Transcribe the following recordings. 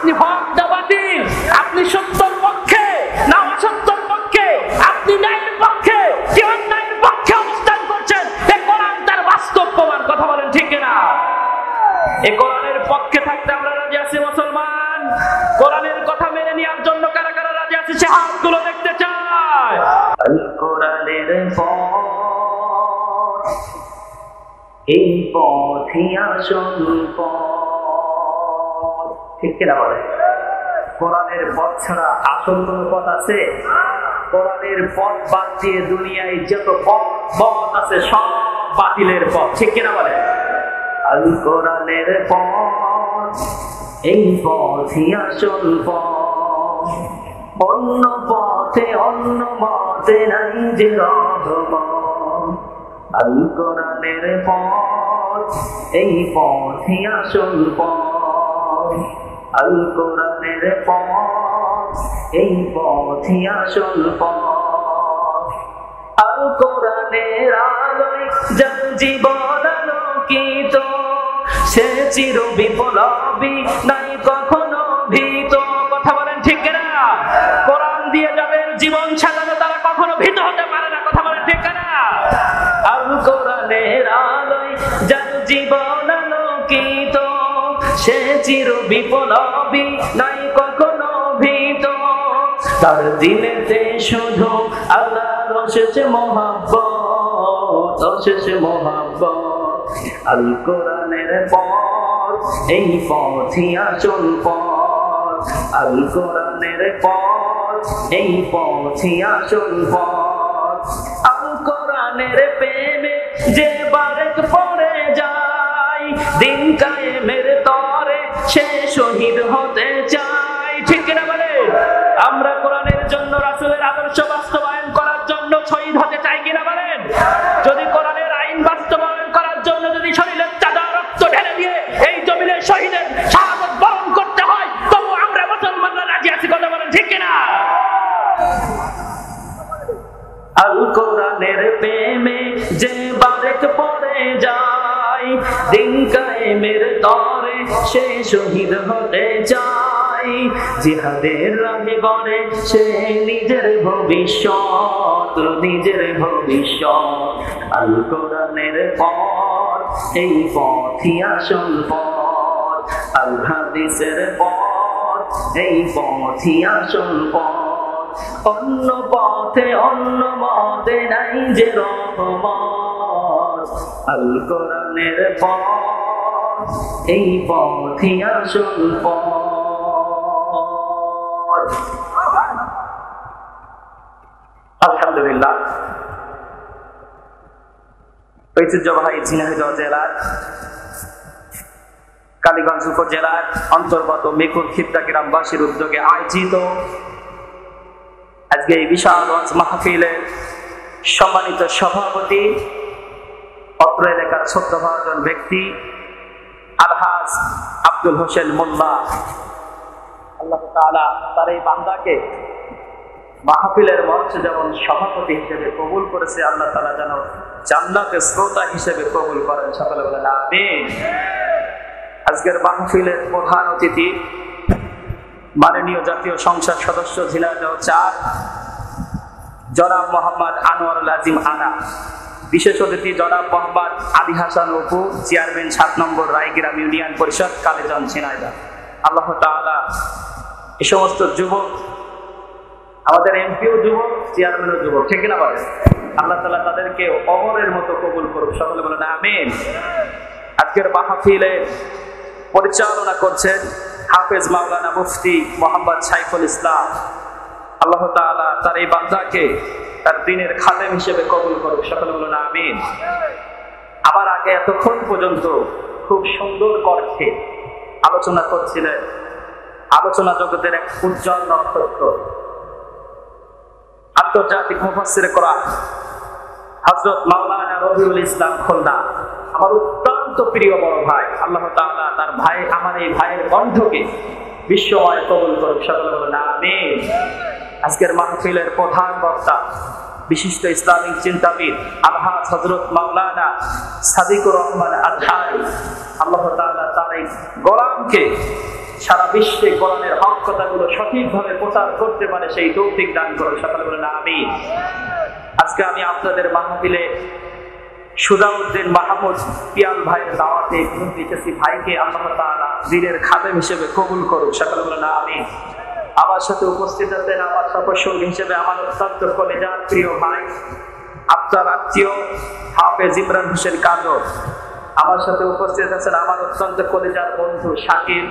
আপনি হক না বাতিল, আপনি সত্যর পক্ষে না অসত্যর পক্ষে, আপনি ন্যায়ের পক্ষে কি অন্যায়ের পক্ষে অবস্থান করছেন, এ কোরআন তার বাস্তব প্রমাণ। কথা বলেন ঠিক কিনা? এই কোরআনের পক্ষে থাকতে আমরা রাজি আছি মুসলমান। কোরআনের কথা মেনে নেওয়ার জন্য কারা কারা রাজি আছে সে হাতগুলো দেখতে চায়। আল কোরআনের পথ, এই পথই আসল পথ। ঠিক কিনা বলে? কোরআনের পথ ছাড়া আসল কোন পথ আছে? কোরআনের পথ বাদ দিয়ে দুনিয়ায় যত পথ আছে সব বাতিলের পথ। ঠিক কিনা বলে? আল কোরআনের পথ, এই পথই আসল পথ। অন্য পথে অন্য মতে নাই যে রহমত। আল কোরআনের পথ, এই পথই আসল পথ। আল কোরআনের পথ, এই পথই আসল পথ। আল কোরআনের আলোয় যার জীবন আলোকিত, সে চির বিপ্লবী, নাই কখনো ভীত। কথা বলেন ঠিক কিনা? কোরআন দিয়ে যাদের জীবন সাজানো তারা কখনো ভীত হতে পারে না। কথা বলেন ঠিক কিনা? আল কোরআনের আলোয় যার জীবন আলোকিত, সে চির বিপ্লবী, নাই কখনো ভীত। তার দিলেতে শুধু আল্লাহর অশেষ মহব্বত, অশেষ মহব্বত। আল কোরআনের পথ, এই পথই আসল পথ। আল কোরআনের পথ, এই পথই আসল পথ। আল কোরআনের প্রেমে যে বারেক পড়ে যায়, দিন কায়েমের তরে সে শহীদ হতে চায়। ঠিক না বলে? আমরা কোরআনের জন্য রাসূলের আদর্শ বাস্তবায়ন করার জন্য শহীদ হতে চাই কিনা বলেন? যদি কোরআনের আইন বাস্তবায়ন করার জন্য যদি শরীরের চাঁদা রক্ত ঢেলে দিয়ে এই জমিনের শহীদের শাহাদাত বরণ করতে হয়, তবু আমরা মুসলমানরা রাজি আছি। কথা বলেন ঠিক কিনা? আল কোরআনের প্রেমে যে বারেক পড়ে যায়, দিন কায়েমের তরে সে শহীদ হতে চায়। জিহাদের রাহে গড়ে সে নিজের ভবিষ্যৎ, নিজের ভবিষ্যৎ। আল কোরআনের পথ, এই পথই আসল পথ। আল হাদিসের পথ, এই পথই আসল পথ। অন্য পথে অন্য মতে নাই যে রহমত। আল কোরআনের পথ, এই পথই আসল পথ। আলহামদুলিল্লাহ, ঐতিহ্যবাহী ঝিনাইদহ জেলার কালীগঞ্জ উপজেলার অন্তর্গত মেকুর খিদ্দা গ্রামবাসীর উদ্যোগে আয়োজিত আজকে এই বিশাল ওয়াজ মাহফিলের সম্মানিত সভাপতি, অত্র এলাকার শ্রদ্ধাভাজন ব্যক্তি আলহাজ আব্দুল হোসেন মোল্লা, আল্লাহ তাআলা তার এই বান্দাকে মাহফিলের মঞ্চে যেমন সভাপতি হিসেবে কবুল করেছে, আল্লাহ তাআলা যেন জান্নাতে শ্রোতা হিসেবে কবুল করেন। সকলে বলেন আমিন। আজকের মাহফিলের প্রধান অতিথি মাননীয় জাতীয় সংসদ সদস্য ঝিনাইদহ ৪ জনাব মোহাম্মদ আনোয়ারুল আজিম আনা, বিশেষ অতিথি জনাব মোহাম্মদ আলী হাসান অপু, চেয়ারম্যান ৭ নম্বর রায়গ্রাম ইউনিয়ন পরিষদ কালীগঞ্জ ঝিনাইদহ। আল্লাহ তাআলা এই সমস্ত যুবক, আমাদের এমপিও যুবক, চেয়ারম্যানও যুবক, ঠিক না বলেন? আল্লাহ তাআলা তাদেরকে অমরের মতো কবুল করুক। সকলে বলেন আমিন। আজকের মাহফিলে পরিচালনা করছেন হাফেজ মাওলানা মুফতি মোহাম্মদ সাইফুল ইসলাম। আল্লাহ তাআলা তার এই বান্দাকে তার দ্বীনের খাদেম হিসেবে কবুল করুক। সকলে বলুন আমিন। আমার আগে এতক্ষণ পর্যন্ত খুব সুন্দর কণ্ঠে আলোচনা করছিলেন আলোচনা জগতের এক উজ্জ্বল নক্ষত্র, আন্তর্জাতিক মুফাসসিরে কোরআন হযরত মাওলানা রবিউল ইসলাম খুলনা, আমার অত্যন্ত প্রিয় বড় ভাই। আল্লাহ তাআলা তার ভাই, আমার এই ভাইয়ের কণ্ঠকে বিশ্বময় কবুল করুক। সকলে বলুন আমিন। আজকের মাহফিলের প্রধান বক্তা বিশিষ্ট ইসলামিক চিন্তাবিদ আলহাজ হযরত মাওলানা সাদিকুর রহমান আজহারী, আল্লাহ তাআলা তার এই গোলামকে সারা বিশ্বে কোরআনের হক কথাগুলো সঠিকভাবে প্রচার করতে পারে সেই তৌফিক দান করুন। সকলে বলেন আমিন। আজকে আমি আপনাদের মাহফিলে সুজাউদ্দিন মাহমুদ পিয়াল ভাইয়ের দাওয়াতে এসেছি। ভাইকে আল্লাহ তাআলা দিনের খাদেম হিসেবে কবুল করুক। সকলে বলেন আমিন। আমার সাথে উপস্থিত আছেন আমার সহসঙ্গী হিসেবে আমার অত্যন্ত কলেজার প্রিয় ভাই, আপনার আত্মীয় হাফেজ ইমরান হোসেন কাজল। আমার সাথে উপস্থিত আছেন আমার অত্যন্ত কলেজার বন্ধু শাকির,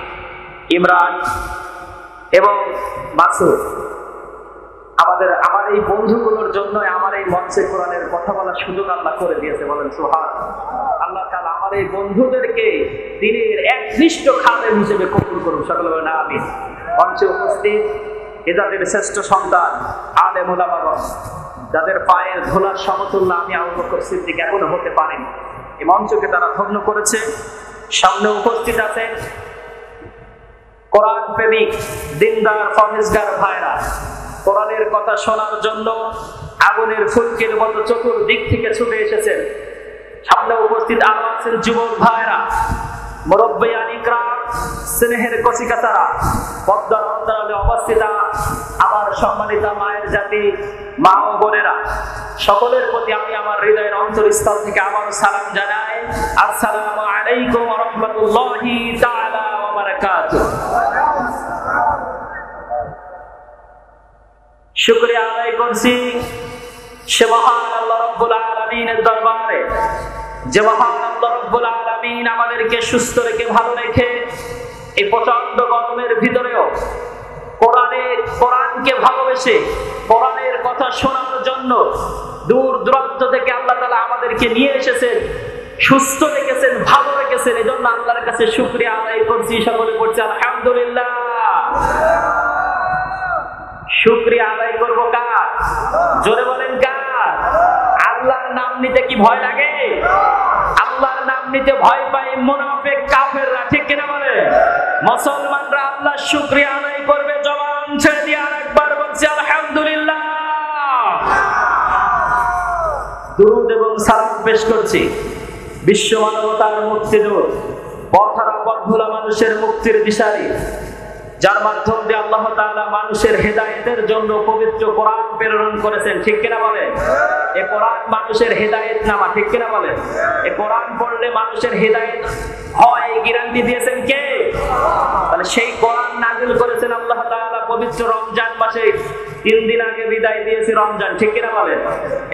ইমরান এবং মাসুদ। আমার এই বন্ধুগুলোর জন্য আমার এই মঞ্চে কোরআনের কথা বলার সুযোগ আল্লাহ করে দিয়েছে। বলেন সুবহানাল্লাহ। আল্লাহ তাআলা আমার এই বন্ধুদেরকে দিনের একনিষ্ঠ খাদেম হিসেবে কবুল করুন। সকলে বলেন আমিন। মঞ্চে উপস্থিত এজাদের শ্রেষ্ঠ সন্তান আলেম উলামাগণ, যাদের পায়ের ধুলার সমতুল্য আমি আবু বকর সিদ্দিক এখনো হতে পারিনি, এই মঞ্চকে তারা ধন্য করেছে। সামনে উপস্থিত আছেন কোরআন প্রেমিক দিনদার ফরহেজগার ভাইরা, কোরআনের কথা শোনার জন্য আগুনের ফুলকির মতো চতুর্দিক থেকে ছুটে এসেছেন। সামনে উপস্থিত আরো আছেন যুবক ভাইরা, মুরব্বিয়ান ইকরাম, স্নেহের কচিকাচারা, পদ্মার অন্তরালে অবস্থিতা আমার সম্মানিত মায়ের জাতি, মা ও বোনেরা, সকলের প্রতি আমি আমার হৃদয়ের অন্তরস্থল থেকে আমার সালাম জানাই। আসসালামু আলাইকুম ওয়া রাহমাতুল্লাহি তাআলা ওয়া বারাকাতুহু। শুকরিয়া আদায় করছি সে মহান আল্লাহ রাব্বুল আলামিনের দরবারে, যে মহান আল্লাহ রাব্বুল আলামিন আমাদেরকে সুস্থ রেখে ভালো রেখে এই প্রচন্ড গরমের ভিতরেও কোরআনকে ভালোবেসে কোরআনের কথা শোনার জন্য দূর দূরান্ত থেকে আল্লাহ তাআলা আমাদেরকে নিয়ে এসেছেন, সুস্থ রেখেছেন, ভালো রেখেছেন। এজন্য আল্লাহর কাছে শুকরিয়া আদায় করছি। সকলে পড়ছি আলহামদুলিল্লাহ। শুকরিয়া আদায় করব কার? জোরে বলেন কার? আল্লাহর নাম নিতে কি ভয় লাগে? আল্লাহর নাম নিতে ভয় পায় মুনাফিক কাফেররা, ঠিক কিনা বলে? মুসলমানরা আল্লাহর শুকরিয়া আদায় করবে জবান ছেড়ে দিয়ে আরেকবার বলছি আলহামদুলিল্লাহ। দুরূদ এবং সালাম পেশ করছি বিশ্ব মানবতার মুক্তিদূত, পথহারা পথভোলা মানুষের মুক্তির দিশারি, যার মাধ্যম দিয়ে আল্লাহ তাআলা মানুষের হেদায়েতের জন্য পবিত্র কোরআন প্রেরণ করেছেন, ঠিক কিনা বলেন? এই কোরআন মানুষের হেদায়েত নামা, ঠিক কিনা বলেন? এই কোরআন পড়লে মানুষের হেদায়েত হয়, এই গ্যারান্টি দিয়েছেন কে? তাহলে সেই কোরআন নাযিল করেছেন আল্লাহ তাআলা পবিত্র রমজান মাসে। 3 দিন আগে বিদায় দিয়েছি রমজান, ঠিক কিনা বলেন?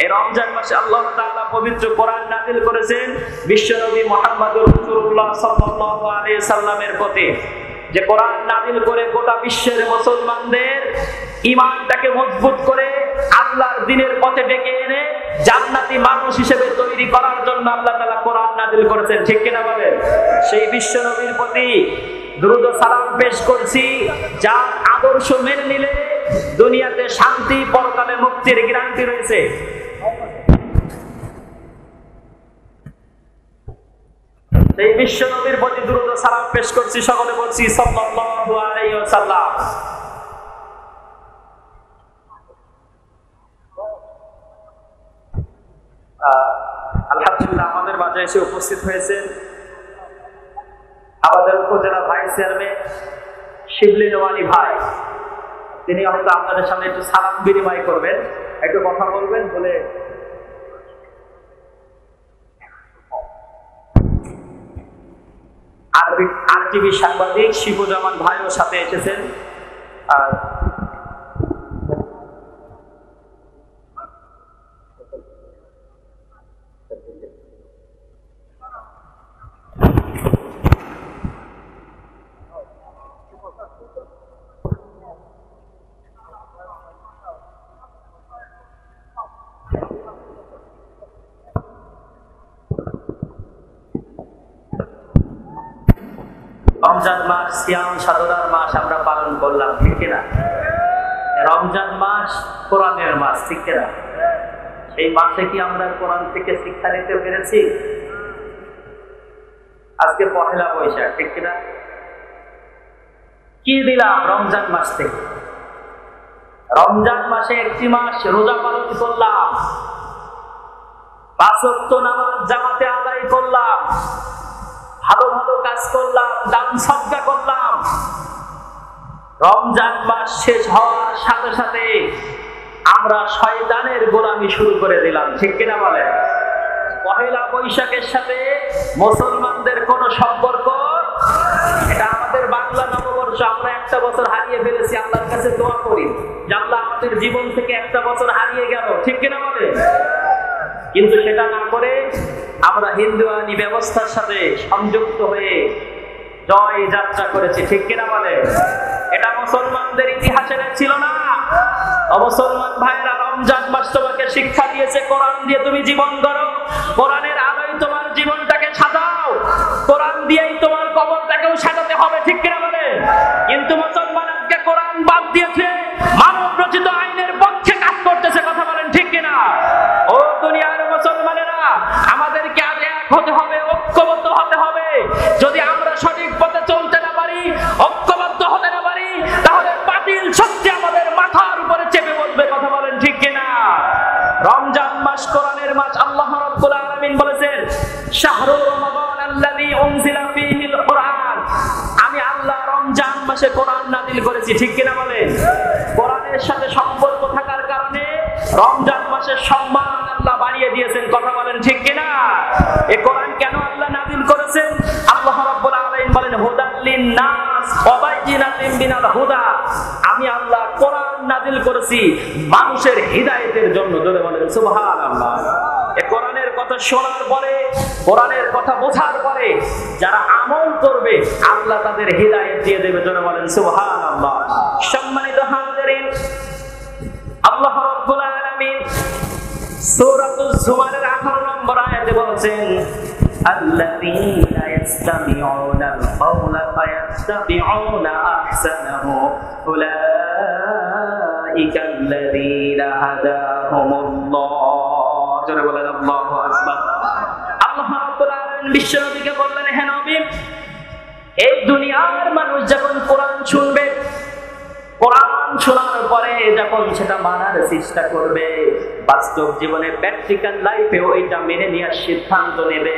এই রমজান মাসে আল্লাহ তাআলা পবিত্র কোরআন নাযিল করেছেন বিশ্বনবী মুহাম্মদুর রাসূলুল্লাহ সাল্লাল্লাহু আলাইহি সাল্লামের প্রতি, যে কোরআন নাযিল করে গোটা বিশ্বের মুসলমানদের ঈমানটাকে মজবুত করে আল্লাহর দ্বীনের পথে ডেকে এনে জান্নাতি মানুষ হিসেবে তৈরি করার জন্য আল্লাহ তাআলা কোরআন নাযিল করেছেন, ঠিক কিনা বলেন? সেই বিশ্ব নবীর প্রতি দুরূদ ও সালাম পেশ করছি, যার আদর্শ মেনে নিলে দুনিয়াতে শান্তি, পরকালে মুক্তির গ্যারান্টি রয়েছে। সেই বিশ্ব নবীর প্রতি দুরূদ ও সালাম পেশ করছি, সকলে বলছি সাল্লাল্লাহু আলাইহি ওয়াসাল্লাম। আলহামদুলিল্লাহ আমাদের মাঝে এসে উপস্থিত হয়েছেন আমাদের উপজেলা ভাইস চেয়ারম্যান শিবলি নোমানী ভাই। তিনি হয়তো আপনাদের সামনে একটু সালাম বিনিময় করবেন, একটু কথা বলবেন বলে আরটিভি সাংবাদিক শিবুজ্জামান ভাইও সাথে এসেছেন। আর রমজান মাস সিয়াম সাধনার মাস আমরা পালন করলাম, ঠিক কিনা? রমজান মাস কোরআনের মাস, ঠিক কিনা? সেই মাসে কি আমরা কোরআন থেকে শিক্ষা নিতে পেরেছি? আজকে পহেলা বৈশাখ, ঠিক কিনা? কি দিলাম রমজান মাস থেকে? রমজান মাসে একটি মাস রোজা পালন করলাম, 5 ওয়াক্ত নামাজ জামাতে আদায় করলাম, ভালো ভালো কাজ করলাম, দান সদকা করলাম, রমজান মাস শেষ হওয়ার সাথে সাথে আমরা শয়তানের গোলামি শুরু করে দিলাম, ঠিক কিনা বলেন? পহেলা বৈশাখের সাথে মুসলমানদের কোন সম্পর্ক, এটা আমাদের বাংলা নববর্ষ। আমরা একটা বছর হারিয়ে ফেলেছি, আল্লাহর কাছে দোয়া করি যে আল্লাহ আমাদের জীবন থেকে একটা বছর হারিয়ে গেল, ঠিক কিনা বলে? কিন্তু সেটা না করে আমরা হিন্দুয়ানি ব্যবস্থার সাথে সংযুক্ত হয়ে জয় যাত্রা করেছি, ঠিক কিনা বলে? এটা মুসলমানদের ইতিহাসে ছিল না। মুসলমান ভাইরা, রমজান মাস তোমাকে শিক্ষা দিয়েছে, কোরআন দিয়ে তুমি জীবন গড়ো, কোরআনের আলোয় তোমার জীবনটাকে সাজাও, কোরআন দিয়েই তোমার কবরটাকেও সাজাতে হবে, ঠিক কিনা বলে? কিন্তু মুসলমান আজকে কোরআন বাদ দিয়েছে, মানব রচিত আইনের পক্ষে কাজ করতেছে, কথা বলেন ঠিক কিনা? ও দুনিয়ার মুসলমানেরা, আমাদেরকে আজ এক হতে হবে, ঐক্যবদ্ধ হতে হবে। যদি আমরা সঠিক পথে চলতে না পারি, ঐক্যবদ্ধ হতে না পারি, তাহলে বাতিল শক্তি আমাদের মাথার উপরে চেপে বসবে, কথা বলেন ঠিক কিনা? রমজান মাস কোরআনের মাস। আল্লাহ রাব্বুল আলামিন বলেছেন, শাহরুর রমাদান আল্লাযী উনজিলা ফীহিল কুরআন। আমি আল্লাহ রমজান মাসে কোরআন নাযিল করেছি, ঠিক কিনা বলেন? কোরআনের সাথে সম্পর্ক থাকার কারণে রমজান মাসের সম্মান আল্লাহ বাড়িয়ে দিয়েছেন, কথা বলেন ঠিক কিনা? এই কোরআন কেন আল্লাহ নাযিল করেছেন? আল্লাহ রাব্বুল আলামিন বলেন, হুদাল লিন-নাস ওয়া বাইয়িনাতিন মিনাল হুদা। আমি আল্লাহ কোরআন নাযিল করেছি মানুষের হিদায়াতের জন্য, জোরে বলেন সুবহানাল্লাহ। এই কোরআনের কথা শোনার পরে, কোরআনের কথা বোঝার পরে যারা আমল করবে, আল্লাহ তাদের হিদায়াত দিয়ে দেবে, জোরে বলেন সুবহানাল্লাহ। সম্মানিত হাজিরিন, আল্লাহ রাব্বুল আলামিন সূরাতুজ জুমারের 18 নম্বর আয়াতে বলেছেন, আল্লাযীনা ইসতামিউনাল কাওলা ফায়াত্তাবিউনা আহসানাহু উলাইকাল্লাযীনা হাদাহুমুল্লাহ। জোরে বলেন আল্লাহু আকবার। আল্লাহ রাব্বুল আলামিন বিশ্বনবীকে বললেন, হে নবী, এই দুনিয়ার মানুষ যখন কোরআন শুনবে, কোরআন শোনার পরে যখন সেটা মানার চেষ্টা করবে, বাস্তব জীবনে প্র্যাকটিক্যাল লাইফে ওইটা মেনে নেওয়ার সিদ্ধান্ত নেবে,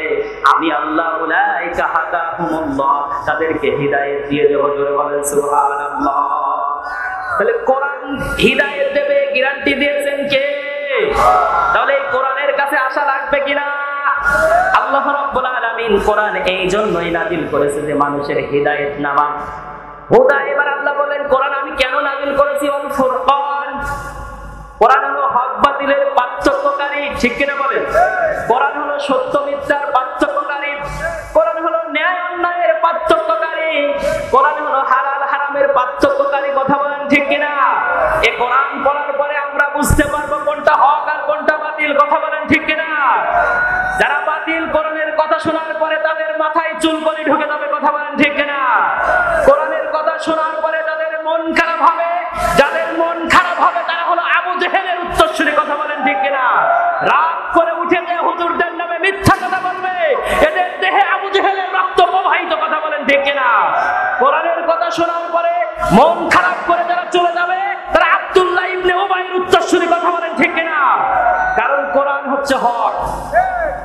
আমি আল্লাহ উলাইকা হাদাহুমুল্লাহ, তাদেরকে হিদায়াত দিয়ে দেব, জোরে বলেন সুবহানাল্লাহ। তাহলে কোরআন হিদায়াত দেবে, গ্যারান্টি দিয়েছেন কে? তাহলে এই কোরআনের কাছে আশা লাগবে কিনা? আল্লাহ রাব্বুল আলামিন কোরআন এই জন্যই নাযিল করেছে যে মানুষের হিদায়াত নামা হুদা। এবার আল্লাহ বলেন, কোরআন আমি কেন নাযিল করেছি? ওয়াল ফুরকান। কোরআন হলো হক বাতিলের পার্থক্যকারী, ঠিক কিনা বলেন? কোরআন হলো সত্য মিথ্যার পার্থক্যকারী, কোরআন হলো ন্যায় অন্যায়ের পার্থক্যকারী, কোরআন হলো হালাল হারামের পার্থক্যকারী, কথা বলেন ঠিক কিনা? এই কোরআন পড়ার পরে আমরা বুঝতে পারবো কোনটা হক আর কোনটা বাতিল, কথা বলেন ঠিক কিনা? যারা বাতিল, কোরআনের কথা শোনার পরে তাদের মাথায় চুলকানি ঢুকে যাবে, কথা বলেন ঠিক কিনা? কোরআনের কথা শোনার পরে যাদের মন খারাপ হবে, যাদের মন খারাপ হবে তারা হলো আবু জেহেলের উত্তরসূরি, কথা বলেন ঠিক কিনা? রাগ করে উঠে যে হুজুরদের নামে মিথ্যা কথা বলবে, এদের দেহে আবু জেহেলের রক্ত প্রবাহিত, কথা বলেন ঠিক কিনা? কোরআনের কথা শোনার পরে মন খারাপ করে যারা চলে যাবে, তারা আব্দুল্লাহ ইবনে উবাইর উত্তরসূরি, কথা বলেন ঠিক কিনা? কারণ কোরআন হচ্ছে হক,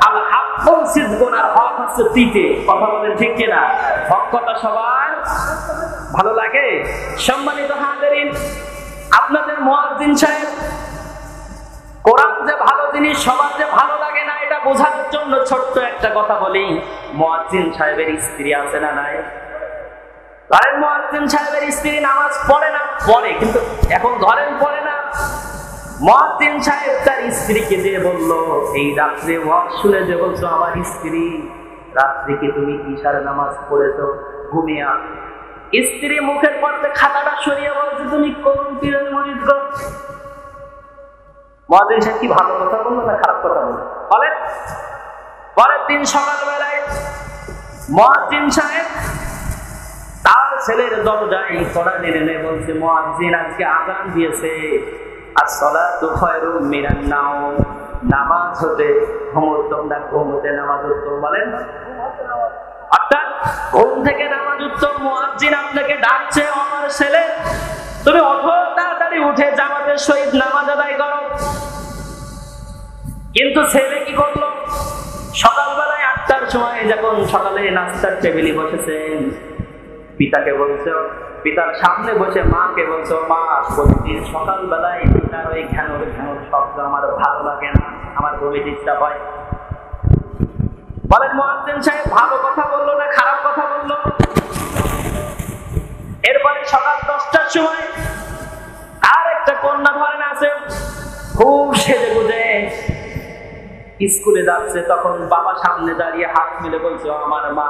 আল হাক্কু সিদকুন, আর হক হচ্ছে তিতে, কথা বলেন ঠিক কিনা? হক কথা সবার ভালো লাগে। সম্মানিত হাজিরিন, আপনাদের মুয়াজ্জিন সাহেব, কোরআন যে ভালো জিনিস সবার যে ভালো লাগে না, এটা বোঝার জন্য ছোট্ট একটা কথা বলি। মুয়াজ্জিন সাহেবের স্ত্রী আছে না নাই? ধরেন মুয়াজ্জিন সাহেবের স্ত্রী নামাজ পড়ে না, পড়ে, কিন্তু এখন ধরেন পড়ে না। মুয়াজ্জিন সাহেব তার স্ত্রীকে দিয়ে বলল, এই রাত্রে ওয়াজ শুনে যে বলছো আমার স্ত্রী, রাত্রে কি তুমি ইশার নামাজ পড়েছো, ঘুমিয়া? স্ত্রী মুখের পর্দে খাতাটা সরিয়ে বলছে, তুমি কোন পীরের মুরিদ গো? মুয়াজ্জিন সাহেব কি ভালো কথা বললো না খারাপ কথা বললো বলেন? পরের দিন সকালবেলায় মুয়াজ্জিন সাহেব তার ছেলের দরজায় কড়া নেড়ে বলছে, মুয়াজ্জিন আজকে আযান দিয়েছে, as-salatu khairun minan naum, নামাজ হতে তোমরা ঘুমোতে নামাজ উত্তম, বলেন? অর্থাৎ ঘুম থেকে নামাজ উত্তম। মুয়াজ্জিন আপনাকে ডাকছে, আমার ছেলে তুমি ওঠো, তাড়াতাড়ি উঠে জামাতের সহিত নামাজ আদায় করো। কিন্তু ছেলে কি করলো? সকালবেলায় 8টার সময় যখন সকালে নাস্তার টেবিলে বসেছেন, পিতাকে বলছে, পিতার সামনে বসে মাকে বলছো, মা প্রতিদিন সকালবেলায় পিতার ওই ঘ্যানোর ঘ্যানোর শব্দ আমার ভালো লাগে না, আমার খুবই ডিস্টার্ব হয়। বলেন মুয়াজ্জিন সাহেব ভালো কথা বললো না খারাপ কথা বললো? এরপরে সকাল 10টার সময় আর একটা কন্যা ধরেন আছে, খুব সেজে গুজে স্কুলে যাচ্ছে। তখন বাবা সামনে দাঁড়িয়ে হাত মিলে বলছো, আমার মা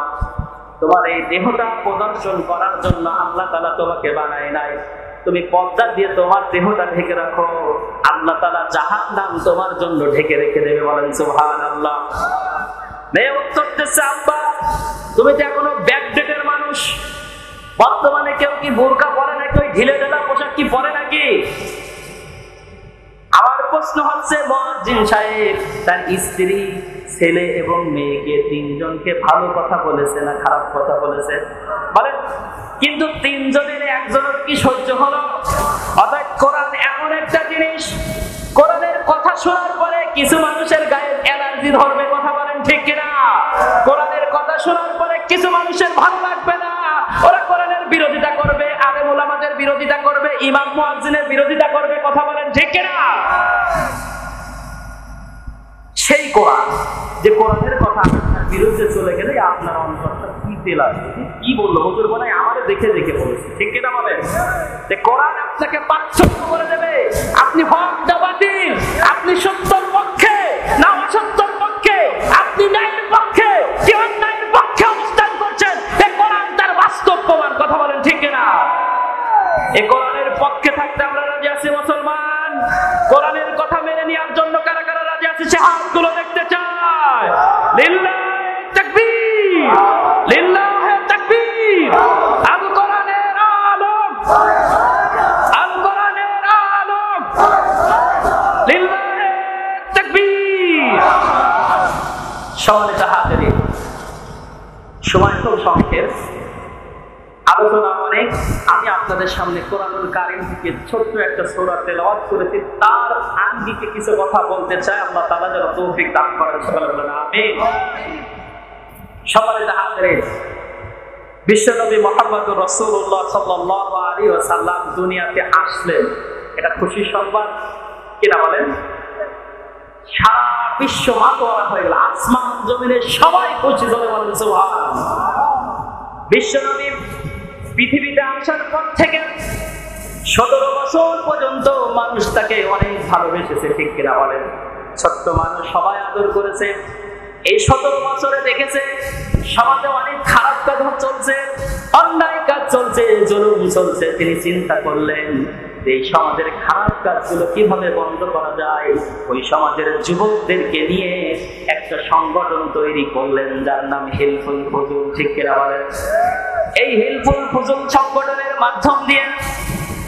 তোমার এই দেহটা প্রদর্শন করার জন্য আল্লাহ তাআলা তোমাকে বানায় নাই, তুমি পর্দা দিয়ে তোমার দেহটা ঢেকে রাখো, আল্লাহ তাআলা জাহান্নাম তোমার জন্য ঢেকে রেখে দেবে। বলেন সুবহানাল্লাহ। মেয়ে উত্তর দিচ্ছে, আব্বা তুমি তো এখনো ব্যাকডেটের মানুষ, বর্তমানে কেউ কি বোরকা পরে নাকি, ওই ঢিলে ঢালা পোশাক কি পরে নাকি? আমার প্রশ্ন হচ্ছে, মুয়াজ্জিন সাহেব তার স্ত্রী, ছেলে এবং মেয়েকে তিনজনকে ভালো কথা বলেছে না খারাপ কথা বলেছে? বলেন। কিন্তু তিনজনের একজনের কি সহ্য হলো? অর্থাৎ কোরআন এমন একটা জিনিস, কোরআনের কথা শোনার পরে কিছু মানুষের গায়ে অ্যালার্জি ধরবে, কথা বলেন ঠিক কিনা? কোরআনের কথা শোনার পরে কিছু মানুষের ভালো লাগবে না, ওরা কোরআনের বিরোধিতা করবে, আলেম ওলামাদের বিরোধিতা করবে, ইমাম মুয়াজ্জিনের বিরোধিতা করবে, কথা বলেন ঠিক কিনা? সেই কোরআন, যে কোরআনের কথা আপনার বিরুদ্ধে চলে গেলে আপনার অন্তরটা কি লাগবে, কি বললো হুজুর বলে আমারে দেখে দেখে বলেছে, ঠিক কিনা বলেন? যে কোরআন আপনাকে পার্থক্য করে দেবে, আপনি হক না বাতিল, আপনি সত্যর পক্ষে না অসত্যর পক্ষে, আপনি ন্যায়ের পক্ষে কি অন্যায়ের পক্ষে অবস্থান করছেন, এই কোরআন তার বাস্তব প্রমাণ, কথা বলেন ঠিক কিনা? এই কোরআনের পক্ষে থাকতে আমরা রাজি আছি মুসলমান। কোরআনের কথা মেনে নেওয়ার জন্য কারা কারা রাজি আছে সে হাতগুলো দেখতে চায়। লিল্লাহি তাকবীর, লিল্লাহি তাকবীর। আল কোরআনের আলম, আল কোরআনের আলম, লিল্লাহি তাকবীর। সম্মানিত হাজিরিন, সময় খুব সংক্ষেপ, আলোচনা অনেক। আমি আপনাদের সামনে কোরআনুল কারীম থেকে ছোট্ট একটা সূরা তেলাওয়াত করেছি, তার আঙ্গিকে কিছু কথা বলতে চাই। আল্লাহ তাআলা যেন তৌফিক দান করেন, সকলে বলেন আমিন। সম্মানিত হাজিরিন, বিশ্বনবী মুহাম্মদুর রাসূলুল্লাহ সাল্লাল্লাহু আলাইহি ওয়াসাল্লাম দুনিয়াতে আসলেন, এটা খুশির সংবাদ কিনা বলেন? সারা বিশ্ব মাতোয়ারা হয়ে গেল, আসমান জমিনের সবাই খুশি, জোরে বলেন সুবহানাল্লাহ। বিশ্বনবী পৃথিবীতে আসার পর থেকে 17 বছর পর্যন্ত মানুষ তাকে অনেক ভালোবেসেছে, ঠিক কিনা বলেন? ছোট্ট মানুষ, সবাই আদর করেছে। এই 17 বছরে দেখেছে সমাজে অনেক খারাপ কাজ চলছে, অন্যায় কাজ চলছে, জুলুম চলছে। তিনি চিন্তা করলেন এই সমাজের খারাপ কাজগুলো কিভাবে বন্ধ করা যায়। ওই সমাজের যুবকদেরকে নিয়ে একটা সংগঠন তৈরি করলেন, যার নাম হিলফুল ফুজুল, ঠিক কিনা বলেন? এই হিলফুল ফুজুল সংগঠনের মাধ্যম দিয়ে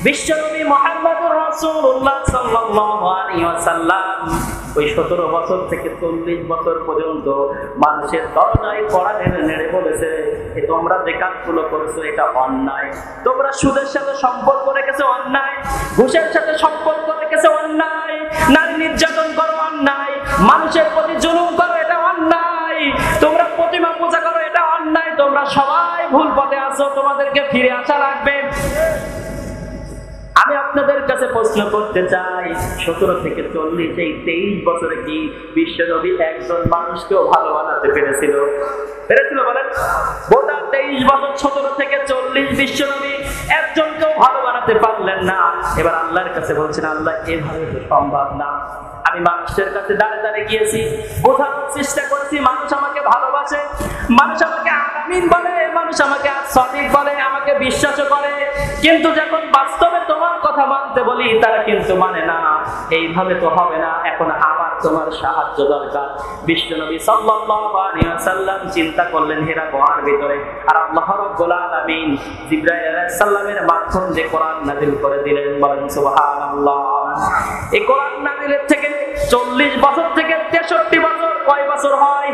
বিশ্বনবী মুহাম্মদুর রাসূলুল্লাহ সাল্লাল্লাহু আলাইহি ওয়াসাল্লাম ওই 17 বছর থেকে 40 বছর পর্যন্ত মানুষের দরজায় কড়া নেড়ে নেড়ে বলেছে, তোমরা যে কাজগুলো করছো এটা অন্যায়, তোমরা সুদের সাথে সম্পর্ক রেখেছো অন্যায়, ঘুষের সাথে সম্পর্ক রেখেছো অন্যায়, নারী নির্যাতন করো অন্যায়, মানুষের প্রতি জুলুম করো এটা অন্যায়, তোমরা প্রতিমা পূজা করো এটা অন্যায়, তোমরা সবাই ভুল পথে আছো, তোমাদেরকে ফিরে আসা লাগবে। আমি আপনাদের কাছে প্রশ্ন করতে চাই, 17 থেকে 40 এই 23 বছরে কি বিশ্বনবী একজন মানুষকেও ভালো বানাতে পেরেছিল? পেরেছিল বলেন? গোটা 23 বছর 17 থেকে 40 বিশ্বনবী একজনকেও ভালো বানাতে পারলেন না। এবার আল্লাহর কাছে বলছেন, আল্লাহ এভাবে তো সম্ভব না। আমি মানুষের কাছে দাঁড়িয়ে দাঁড়িয়ে গিয়েছি, বোঝানোর চেষ্টা করেছি মানুষ আমাকে ভালোবাসে, মানুষ আমাকে আমিন বলে, মানুষ আমাকে সঠিক বলে, আমাকে বিশ্বাসও করে, কিন্তু যখন বাস্তবে তোমার কথা মানতে বলি তারা কিন্তু মানে না। এইভাবে তো হবে না, এখন আমার তোমার সাহায্য দরকার। বিশ্বনবী সাল্লাল্লাহু আলাইহি ওয়াসাল্লাম চিন্তা করলেন হেরা গুহার ভিতরে, আর আল্লাহ রাব্বুল আলামিন জিবরাইল আলাইহিস সালামের মাধ্যমে যে কোরআন নাযিল করে দিলেন, বলেন সুবহানাল্লাহ। এই কোরআন নাযিলের থেকে 40 বছর থেকে 63 বছর, কয় বছর হয়?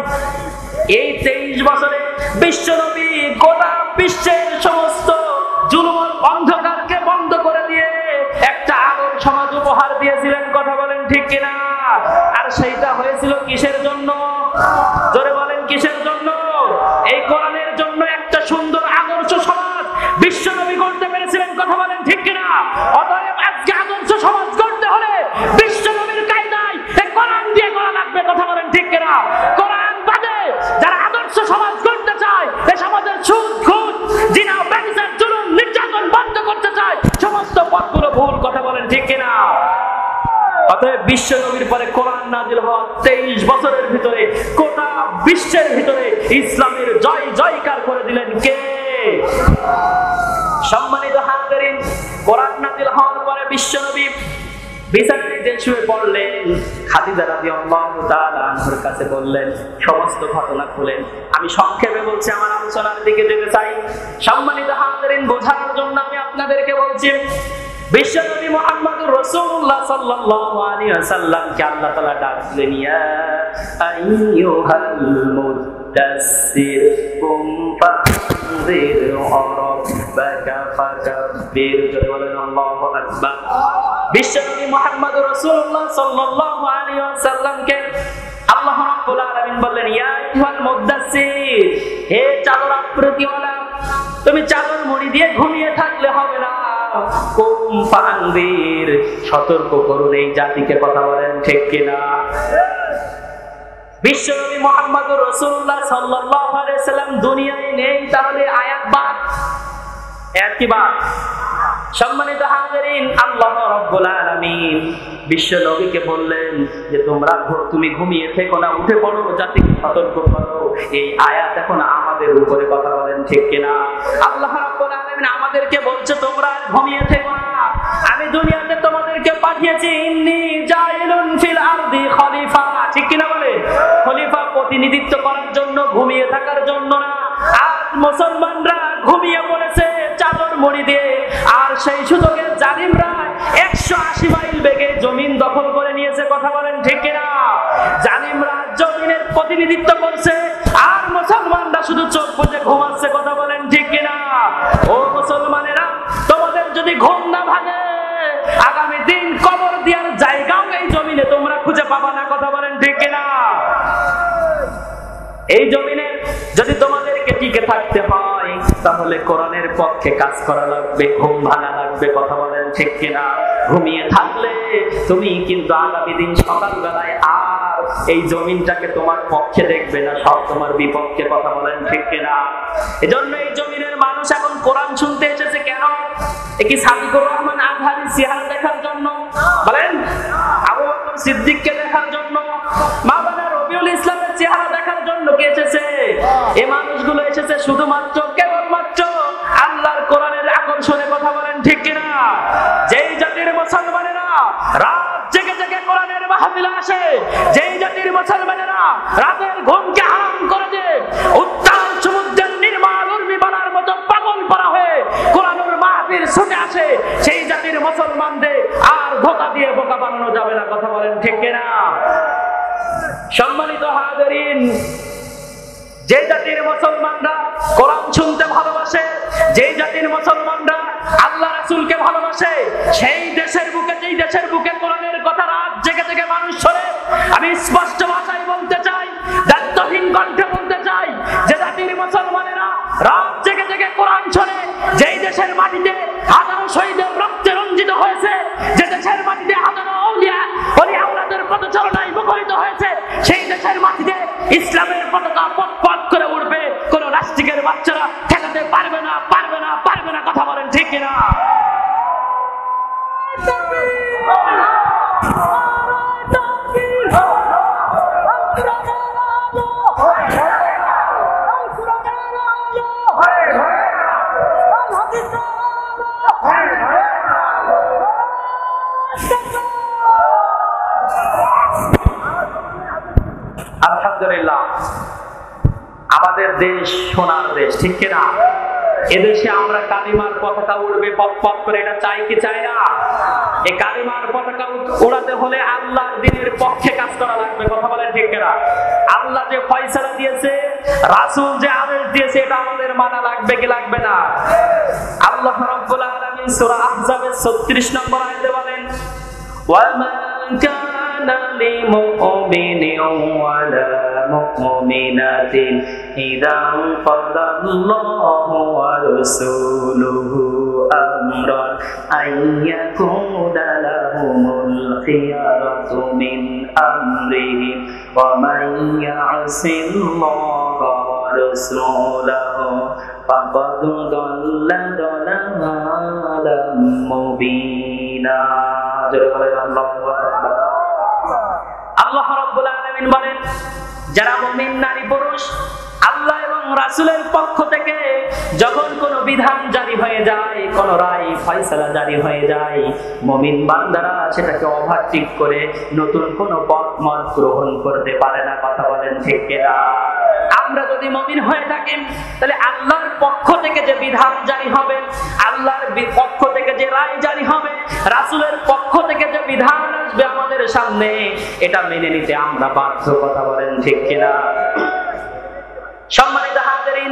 এই 23 বছরে বিশ্বনবী গোটা বিশ্বের সমস্ত জুলুম অন্ধকারকে বন্ধ করে দিয়ে একটা আলোর সমাজ উপহার দিয়েছিলেন, কথা বলেন ঠিক কিনা? আর সেইটা হয়েছিল কিসের জন্য? জোরে বলেন কিসের জন্য? এই কোরআনের জন্য একটা সুন্দর আদর্শ সমাজ বিশ্বনবী করতে পেরেছিলেন। ঠিক কিনা? অতএব আজকে আদর্শ সমাজ গড়তে হলে বিশ্ব নবীর কায়দায় কোরআন দিয়ে করা লাগবে, কথা বলেন ঠিক কিনা? কোরআন বাদে যারা আদর্শ সমাজ গড়তে চায়, এই সমাজের সুদ ঘুষ জিনা ব্যভিচার জুলুম নির্যাতন বন্ধ করতে চায়, সমস্ত পথগুলো ভুল, কথা বলেন ঠিক কিনা? অতএব বিশ্ব নবীর পরে কোরআন নাজিল হওয়া 23 বছরের ভিতরে গোটা বিশ্বের ভিতরে ইসলামের জয় জয়কার করে দিলেন কে? সম্মানিত হাজিরিন, কোরআন নাজিল হওয়ার পরে বিশ্ব নবী বিছানায় শুয়ে পড়লেন। খাদিজা রাদিয়াল্লাহু তাআলা আনহার কাছে বললেন, সমস্ত ঘটনা খুলেন। আমি সংক্ষেপে বলছি, আমার আলোচনার দিকে যেতে চাই। সম্মানিত হাজিরিন, বোঝানোর জন্য আমি আপনাদেরকে বলছি, বিশ্বনবী মুহাম্মদুর রাসূলুল্লাহ সাল্লাল্লাহু আলাইহি ওয়াসাল্লামকে আল্লাহ তাআলা ডাকলেন, ইয়া আইয়ুহাল মুদাসসির কুম ফানজির রাব্বাকা ফাকাব্বির। জোরে বলেন আল্লাহু আকবার। বিশ্বনবী মুহাম্মদুর রাসূলুল্লাহ সাল্লাল্লাহু আলাইহি ওয়াসাল্লামকে আল্লাহ রাব্বুল আলামিন বললেন, ইয়া আইয়ুহাল মুদাসসির, হে চাদর আবৃতওয়ালা, তুমি চাদর মুড়ি দিয়ে ঘুমিয়ে থাকলে হবে না, কুম ফানজির, সতর্ক করুন এই জাতিকে, কথা বলেন ঠিক কিনা? বিশ্বনবী মুহাম্মদুর রাসূলুল্লাহ সাল্লাল্লাহু আলাইহি ওয়াসাল্লাম দুনিয়ায় নেই, তাহলে আয়াত বাদ, কি বাদ? সম্মানিত হাজিরিন, আল্লাহ রাব্বুল আলামিন বিশ্ব নবীকে বললেন যে তুমি ঘুমিয়ে থেকো না, উঠে পড়ো, জাতিকে সতর্ক করো। এই আয়াত এখন আমাদের উপরে, কথা বলেন ঠিক কিনা? আল্লাহ রাব্বুল আলামিন আমাদেরকে বলছে, তোমরা ঘুমিয়ে থেকো না, আমি দুনিয়াতে তোমাদেরকে পাঠিয়েছি, ইন্নী জাইলুন ফিল আরদি খলিফা, ঠিক কিনা বলে? খলিফা প্রতিনিধিত্ব করার জন্য, ঘুমিয়ে থাকার জন্য না। আজ মুসলমানরা ঘুমিয়ে পড়েছে চাদর মুড়ি দিয়ে, আর সেই সুযোগে জালিমরা 180 মাইল বেগে জমিন দখল করে নিয়েছে, কথা বলেন ঠিক কিনা? জালিমরা জমিনের প্রতিনিধিত্ব করছে, আর মুসলমানরা শুধু চোখ বুজে ঘুমাচ্ছে, কথা বলেন ঠিক কিনা? ও মুসলমানেরা, তোমাদের যদি ঘুম না ভাঙে, আগামী দিন কবর দেওয়ার জায়গাও এই জমিনে তোমরা খুঁজে পাবা না, কথা বলেন ঠিক কিনা? এই জমিনে যদি তোমাদেরকে টিকে থাকতে হয়, তাহলে কোরআনের পক্ষে কাজ করা লাগবে, ঘুম ভাঙা লাগবে, কথা বলেন ঠিক কিনা? ঘুমিয়ে থাকলে তুমি কিন্তু আগামী দিন সকালবেলায় আর এই জমিনটাকে তোমার পক্ষে দেখবে না, সব তোমার বিপক্ষে, কথা বলেন ঠিক কিনা? এজন্য এই জমিনের মানুষ এখন কোরআন শুনতে এসেছে কেন? কি সাদিকুর রহমান আজহারীর চেহারা দেখার জন্য বলেন? আবু বকর সিদ্দিককে দেখার জন্য? মাওলানা রবিউল ইসলামের চেহারা দেখার জন্য কে এসেছে? এই মানুষগুলো এসেছে শুধুমাত্র কেবলমাত্র আল্লাহর কোরআনের আকর্ষণে, কথা বলেন ঠিক কিনা? যেই জাতির মুসলমানেরা রাত জেগে জেগে কোরআনের মাহফিলে আসে, যেই জাতির মুসলমানেরা রাতের ঘুমকে হারাম করে দেয়, উত্তাল সমুদ্রের নির্মল উর্মিবালার মতো পাগল পড়া হয়ে কোরআনের মাহফিল ছুটে আসে, সেই জাতির মুসলমানদের আর ধোঁকা দিয়ে বোকা বানানো যাবে না, কথা বলেন ঠিক কিনা? সম্মানিত হাজিরিন, যে জাতির মুসলমানরা কোরআন শুনতে ভালোবাসে, যে জাতির মুসলমানরা আল্লাহ রাসূলকে ভালোবাসে, সেই দেশের বুকে, যেই দেশের বুকে কোরআনের কথা রাত জেগে জেগে মানুষ শোনে, আমি স্পষ্ট ভাষায় বলতে চাই, দায়িত্বহীন কণ্ঠে বলতে চাই, যে জাতির মুসলমানেরা রাত জেগে জেগে কোরআন শোনে, যেই দেশের মাটিতে হাজারো শহীদের রক্তে রঞ্জিত হয়েছে, যে দেশের মাটিতে হাজারো আউলিয়া ওলিয়াউলাদের পদচারণায় মুখরিত হয়েছে, সেই দেশের মাটিতে ইসলামের পতাকা পথ পথ করে উঠবে, কোন রাষ্ট্রিকের বাচ্চারা ঠেকাতে পারবে না, পারবে না, পারবে না, কথা বলেন ঠিক কিনা? আলহামদুলিল্লাহ, আমাদের দেশ সোনার দেশ, ঠিক কিনা? এদেশে আমরা কালিমার পতাকা উড়বে পথ পথ করে, এটা চাই কি চাই না? এই কালিমার পতাকা উড়াতে হলে আল্লাহর দ্বীনের পক্ষে কাজ করা লাগবে, কথা বলেন ঠিক কিনা? আল্লাহ যে ফয়সালা দিয়েছে, রাসূল যে আদেশ দিয়েছে, এটা আমাদের মানা লাগবে কি লাগবে না? আল্লাহ রাব্বুল আলামিন সূরা আহজাবের 36 নম্বর আয়াতে বলেন, ওয়া মা কানা লিমুমিনিন ওয়ালা মুমিনাতিন ইযা ক্বাদাল্লাহু ওয়া রাসূলুহু أمرا أن يكون لهم الخيرة من أمرهم ومن يعص الله ورسوله فقد ضل ضلالا مبينا আল্লাহ রাব্বুল আলামিন বলেন, যারা মুমিন নারী পুরুষ আল্লাহ এবং রাসূলের পক্ষ থেকে যখন কোনো বিধান জারি হয়ে যায়, কোনো রায় ফয়সালা জারি হয়ে যায়, মুমিন বান্দারা সেটাকে ওভারটেক করে নতুন কোনো পথ গ্রহণ করতে পারে না। কথা বলেন ঠিক কিনা? আমরা যদি মুমিন হয়ে থাকি তাহলে আল্লাহর পক্ষ থেকে যে বিধান জারি হবে, আল্লাহর পক্ষ থেকে যে রায় জারি হবে, রাসূলের পক্ষ থেকে যে বিধান আসবে আমাদের সামনে, এটা মেনে নিতে আমরা বাধ্য। কথা বলেন ঠিক কিনা? সম্মানিত হাজিরিন,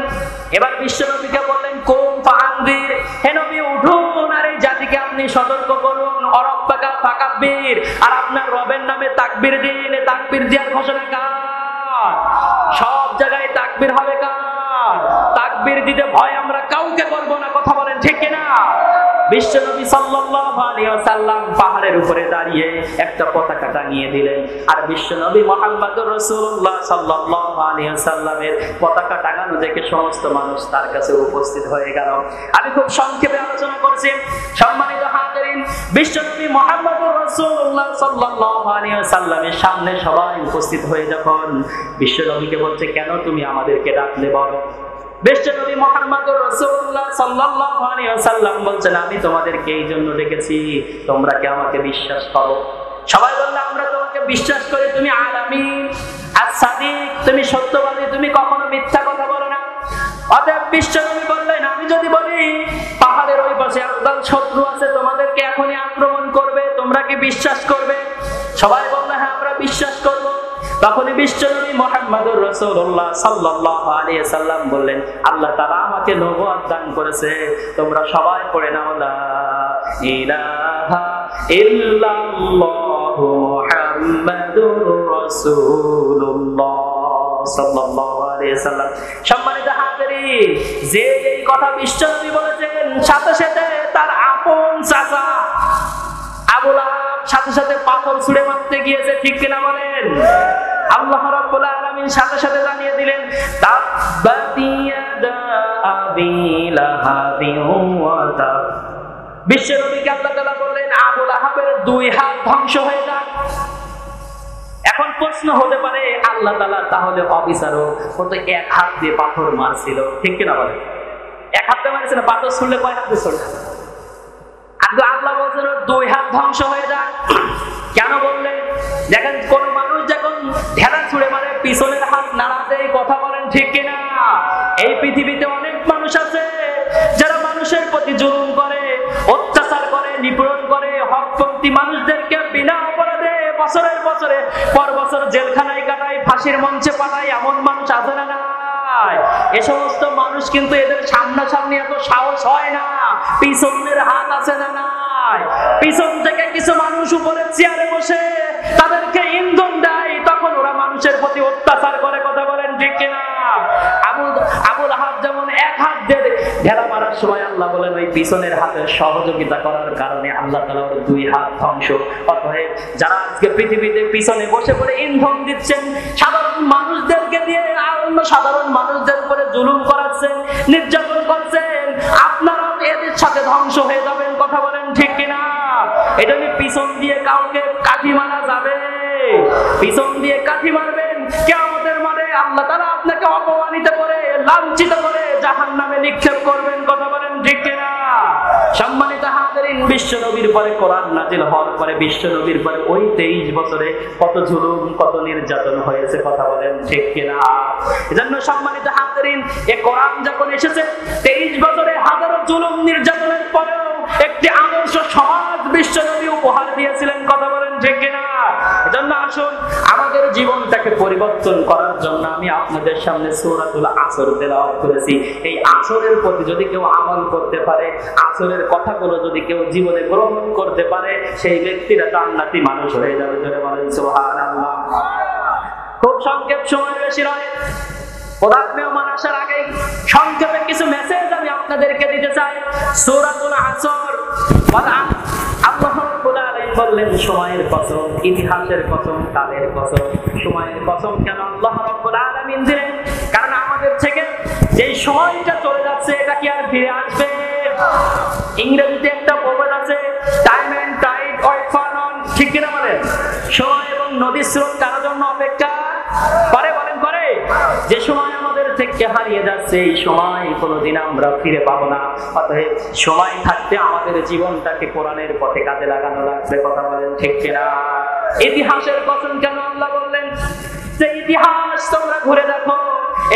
এবার বিশ্বনবীকে বললেন, কুম ফাআনদির, হে নবী উঠুন আর এই জাতিকে আপনি সতর্ক করুন। অরব্বাকা ফাকাব্বির, আর আপনার রবের নামে তাকবীর দিন। তাকবীর দেওয়ার ঘোষণা কার? সব জায়গায় তাকবীর হবে কার? তাকবীর দিতে ভয় আমরা কাউকে করব না। কথা বলেন ঠিক কিনা? বিশ্বনবী সাল্লাল্লাহু আলাইহি ওয়াসাল্লাম পাহাড়ের উপরে দাঁড়িয়ে একটা পতাকা টানিয়ে দিলেন, আর বিশ্বনবী মুহাম্মদুর রাসূলুল্লাহ সাল্লাল্লাহু আলাইহি ওয়াসাল্লামের পতাকা টাঙানো দেখে সমস্ত মানুষ তার কাছে উপস্থিত হয়ে গেল। আমি খুব সংক্ষেপে আলোচনা করছি। সম্মানিত হাজিরিন, বিশ্বনবী মুহাম্মদুর রাসূলুল্লাহ সাল্লাল্লাহু আলাইহি ওয়াসাল্লামের সামনে সবাই উপস্থিত হয়ে যখন বিশ্বনবীকে বলছে, কেন তুমি আমাদেরকে ডাকলে বলো? বিশ্বনবী মুহাম্মদুর রাসূলুল্লাহ সাল্লাল্লাহু আলাইহি ওয়াসাল্লাম বলছেন, আমি তোমাদেরকে এই জন্য ডেকেছি, তোমরা কি আমাকে বিশ্বাস করো? সবাই বলল, আমরা তোমাকে বিশ্বাস করি, তুমি আলামিন as-সাদিক, তুমি সত্যবাদী, তুমি কখনো মিথ্যা কথা বলো না। অতএব বিশ্বনবী বললেন, আমি যদি বলি পাহাড়ের ওই পাশে একদল শত্রু আছে, তোমাদেরকে এখনই আক্রমণ করবে, তোমরা কি বিশ্বাস করবে? সবাই বলল, হ্যাঁ আমরা বিশ্বাস করব। তখনই বিশ্বনবী মুহাম্মদুর রাসূলুল্লাহ সাল্লাল্লাহু আলাইহি ওয়াসাল্লাম বললেন, আল্লাহ তাআলা আমাকে নবুয়ত দান করেছে, তোমরা সবাই পড়ে নাও লা ইলাহা ইল্লাল্লাহু মুহাম্মাদুর রাসূলুল্লাহ সাল্লাল্লাহু আলাইহি ওয়াসাল্লাম। সম্মানিত হাজিরিন, যে এই কথা বিশ্বনবী বলেছেন, সাথে সাথে তার আপন চাচা আবু লাহাব সাথে সাথে পাথর ছুঁড়ে মারতে গিয়েছে। ঠিক কিনা বলেন? আল্লাহ রাব্বুল আলামিন সাথে সাথে জানিয়ে দিলেন, তাব্বাত ইয়াদা আবি লাহাবিন ওয়া তাব। বিশ্বনবীকে আল্লাহ তাআলা বললেন, আবু লাহাবের দুই হাত ধ্বংস হয়ে যাক। এখন প্রশ্ন হতে পারে, আল্লাহ তাআলা তাহলে অবিচারক, ও তো এক হাত দিয়ে পাথর মারছিল। ঠিক কিনা বলেন? এক হাত দিয়ে মারছিল, পাথর ছুঁড়লে কয় হাত দিয়ে ছুঁড়ে? আল্লাহ বলছেন দুই হাত ধ্বংস হয়ে যায়। কেন বললেন? দেখেন, কোন মানুষ যখন ঢেলা ছুঁড়ে মারে পিছনের হাত নাড়া দেয়। কথা বলেন ঠিক কিনা? এই পৃথিবীতে অনেক মানুষ আছে যারা মানুষের প্রতি জুলুম করে, অত্যাচার করে, নিপীড়ন করে, হকপন্থী মানুষদেরকে বিনা অপরাধে বছরের বছরে পর বছর জেলখানায় কাটায়, ফাঁসির মঞ্চে পাঠায়। এমন মানুষ আছে না? এ সমস্ত মানুষ কিন্তু এদের সামনাসামনি এত সাহস হয় না। পিছনের হাত আছে না? নাই। পিছন থেকে কিছু মানুষ উপরে চেয়ারে বসে তাদেরকে ইন্ধন দেয়, তখন ওরা মানুষের প্রতি অত্যাচার করে। কথা বলেন ঠিক কিনা? আবু লাহাব যেমন এক হাত দিয়ে ঢেলা মারার সময় আল্লাহ বলেন ওই পিছনের হাতের সহযোগিতা করার কারণে আল্লাহ তাআলা ওর দুই হাত ধ্বংস। অতএব যারা আজকে পৃথিবীতে পিছনে বসে পড়ে ইন্ধন দিচ্ছেন, সাধারণ মানুষদেরকে দিয়ে অন্য সাধারণ মানুষদের উপরে জুলুম করাচ্ছেন, নির্যাতন করছেন, আপনারা এদের সাথে ধ্বংস হয়ে যাবেন। কথা বলেন ঠিক কিনা? এটা কি পিছন দিয়ে কাউকে কাঠি মারা যাবে? পিছন দিয়ে কাঠি মারবেন, কিয়ামতের মাঠে আল্লাহ তাআলা আপনাকে অপমানিত করে, লাঞ্ছিত করে জাহান্নামে নিক্ষেপ করবেন। কথা বলেন ঠিক কিনা? সম্মানিত হাজিরিন, বিশ্বনবীর পরে কোরআন নাজিল হওয়ার পরে বিশ্বনবীর পরে ওই 23 বছরে কত জুলুম, কত নির্যাতন হয়েছে। কথা বলেন ঠিক কিনা? এজন্য সম্মানিত হাজিরিন, এই কোরআন যখন এসেছে 23 বছরে হাজারো জুলুম নির্যাতনের পরেও একটি আদর্শ সমাজ বিশ্বনবী উপহার দিয়েছিলেন। কথা বলেন ঠিক কিনা? এজন্য আসুন আমাদের জীবনটাকে পরিবর্তন করার জন্য আমি আপনাদের সামনে সূরাতুল আসর তেলাওয়াত করেছি। এই আসরের প্রতি যদি কেউ আমল করতে পারে, আসরের কথাগুলো যদি কেউ জীবনে গ্রহণ করতে পারে, সেই ব্যক্তিরা জান্নাতি মানুষ হয়ে যাবে। জোরে বলেন সুবহানাল্লাহ। খুব সংক্ষেপ সময়, বেশি নয়। প্রধান মেহমান আসার আগে সংক্ষেপে কিছু মেসেজ আমি আপনাদেরকে দিতে চাই। সূরাতুল আসর, আল্লাহ রাব্বুল আলামিন বললেন সময়ের কসম, ইতিহাসের কসম, কালের কসম। সময়ের কসম কেন আল্লাহ রাব্বুল আলামিন দিলেন? কারণ আমাদের থেকে যে সময়টা চলে যাচ্ছে এটা কি আর ফিরে আসবে? ইংরেজিতে একটা প্রবাদ আছে, time and tide wait for none, ঠিক কিনা বলেন? সময় এবং নদীর স্রোত কারোর জন্য অপেক্ষা করে? বলেন করে? যে সময় আমাদের থেকে হারিয়ে যাচ্ছে এই সময় কোনোদিন আমরা ফিরে পাবো না। অতএব সময় থাকতে আমাদের জীবনটাকে কোরআনের পথে কাজে লাগানো লাগবে। কথা বলেন ঠিক কিনা? ইতিহাসের কসম কেন আল্লাহ বললেন? যে ইতিহাস তোমরা ঘুরে দেখো,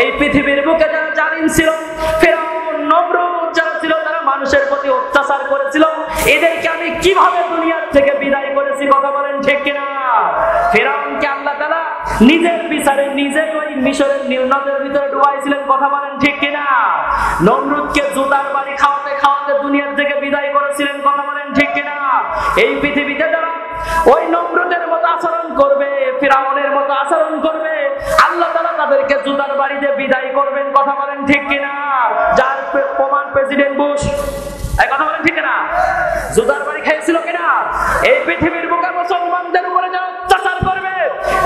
এই পৃথিবীর বুকে যারা জালিম ছিল, ফিরআউন, নমরুদ যারা ছিল, তারা মানুষের প্রতি অত্যাচার করেছিল, এদেরকে আমি কিভাবে দুনিয়ার থেকে বিদায় করেছি। কথা বলেন ঠিক কিনা? ফিরআউনকে আল্লাহ তাআলা নিজের বিচারে নিজেই ওই মিশরের নীল নদের ভিতরে ডুবাইছিলেন। কথা বলেন ঠিক কিনা? নমরুদকে জুতার বাড়ি খাওয়াতে খাওয়াতে দুনিয়ার থেকে বিদায় করেছিলেন। কথা বলেন ঠিক কিনা? এই পৃথিবীতে যারা ওই নমরুদের মতো আচরণ করবে, ফিরআউনের মতো আচরণ করবে, আল্লাহ তাআলা তাদেরকে জুতার বাড়িতে বিদায় করবেন। কথা বলেন ঠিক কিনা? যার প্রমাণ প্রেসিডেন্ট বুশ। এই কথা বলেন ঠিক কিনা? জুতার বাড়ি খেয়েছিল কিনা? এই পৃথিবীর বুকে মুসলমানদের উপরে যারা অত্যাচার করবে,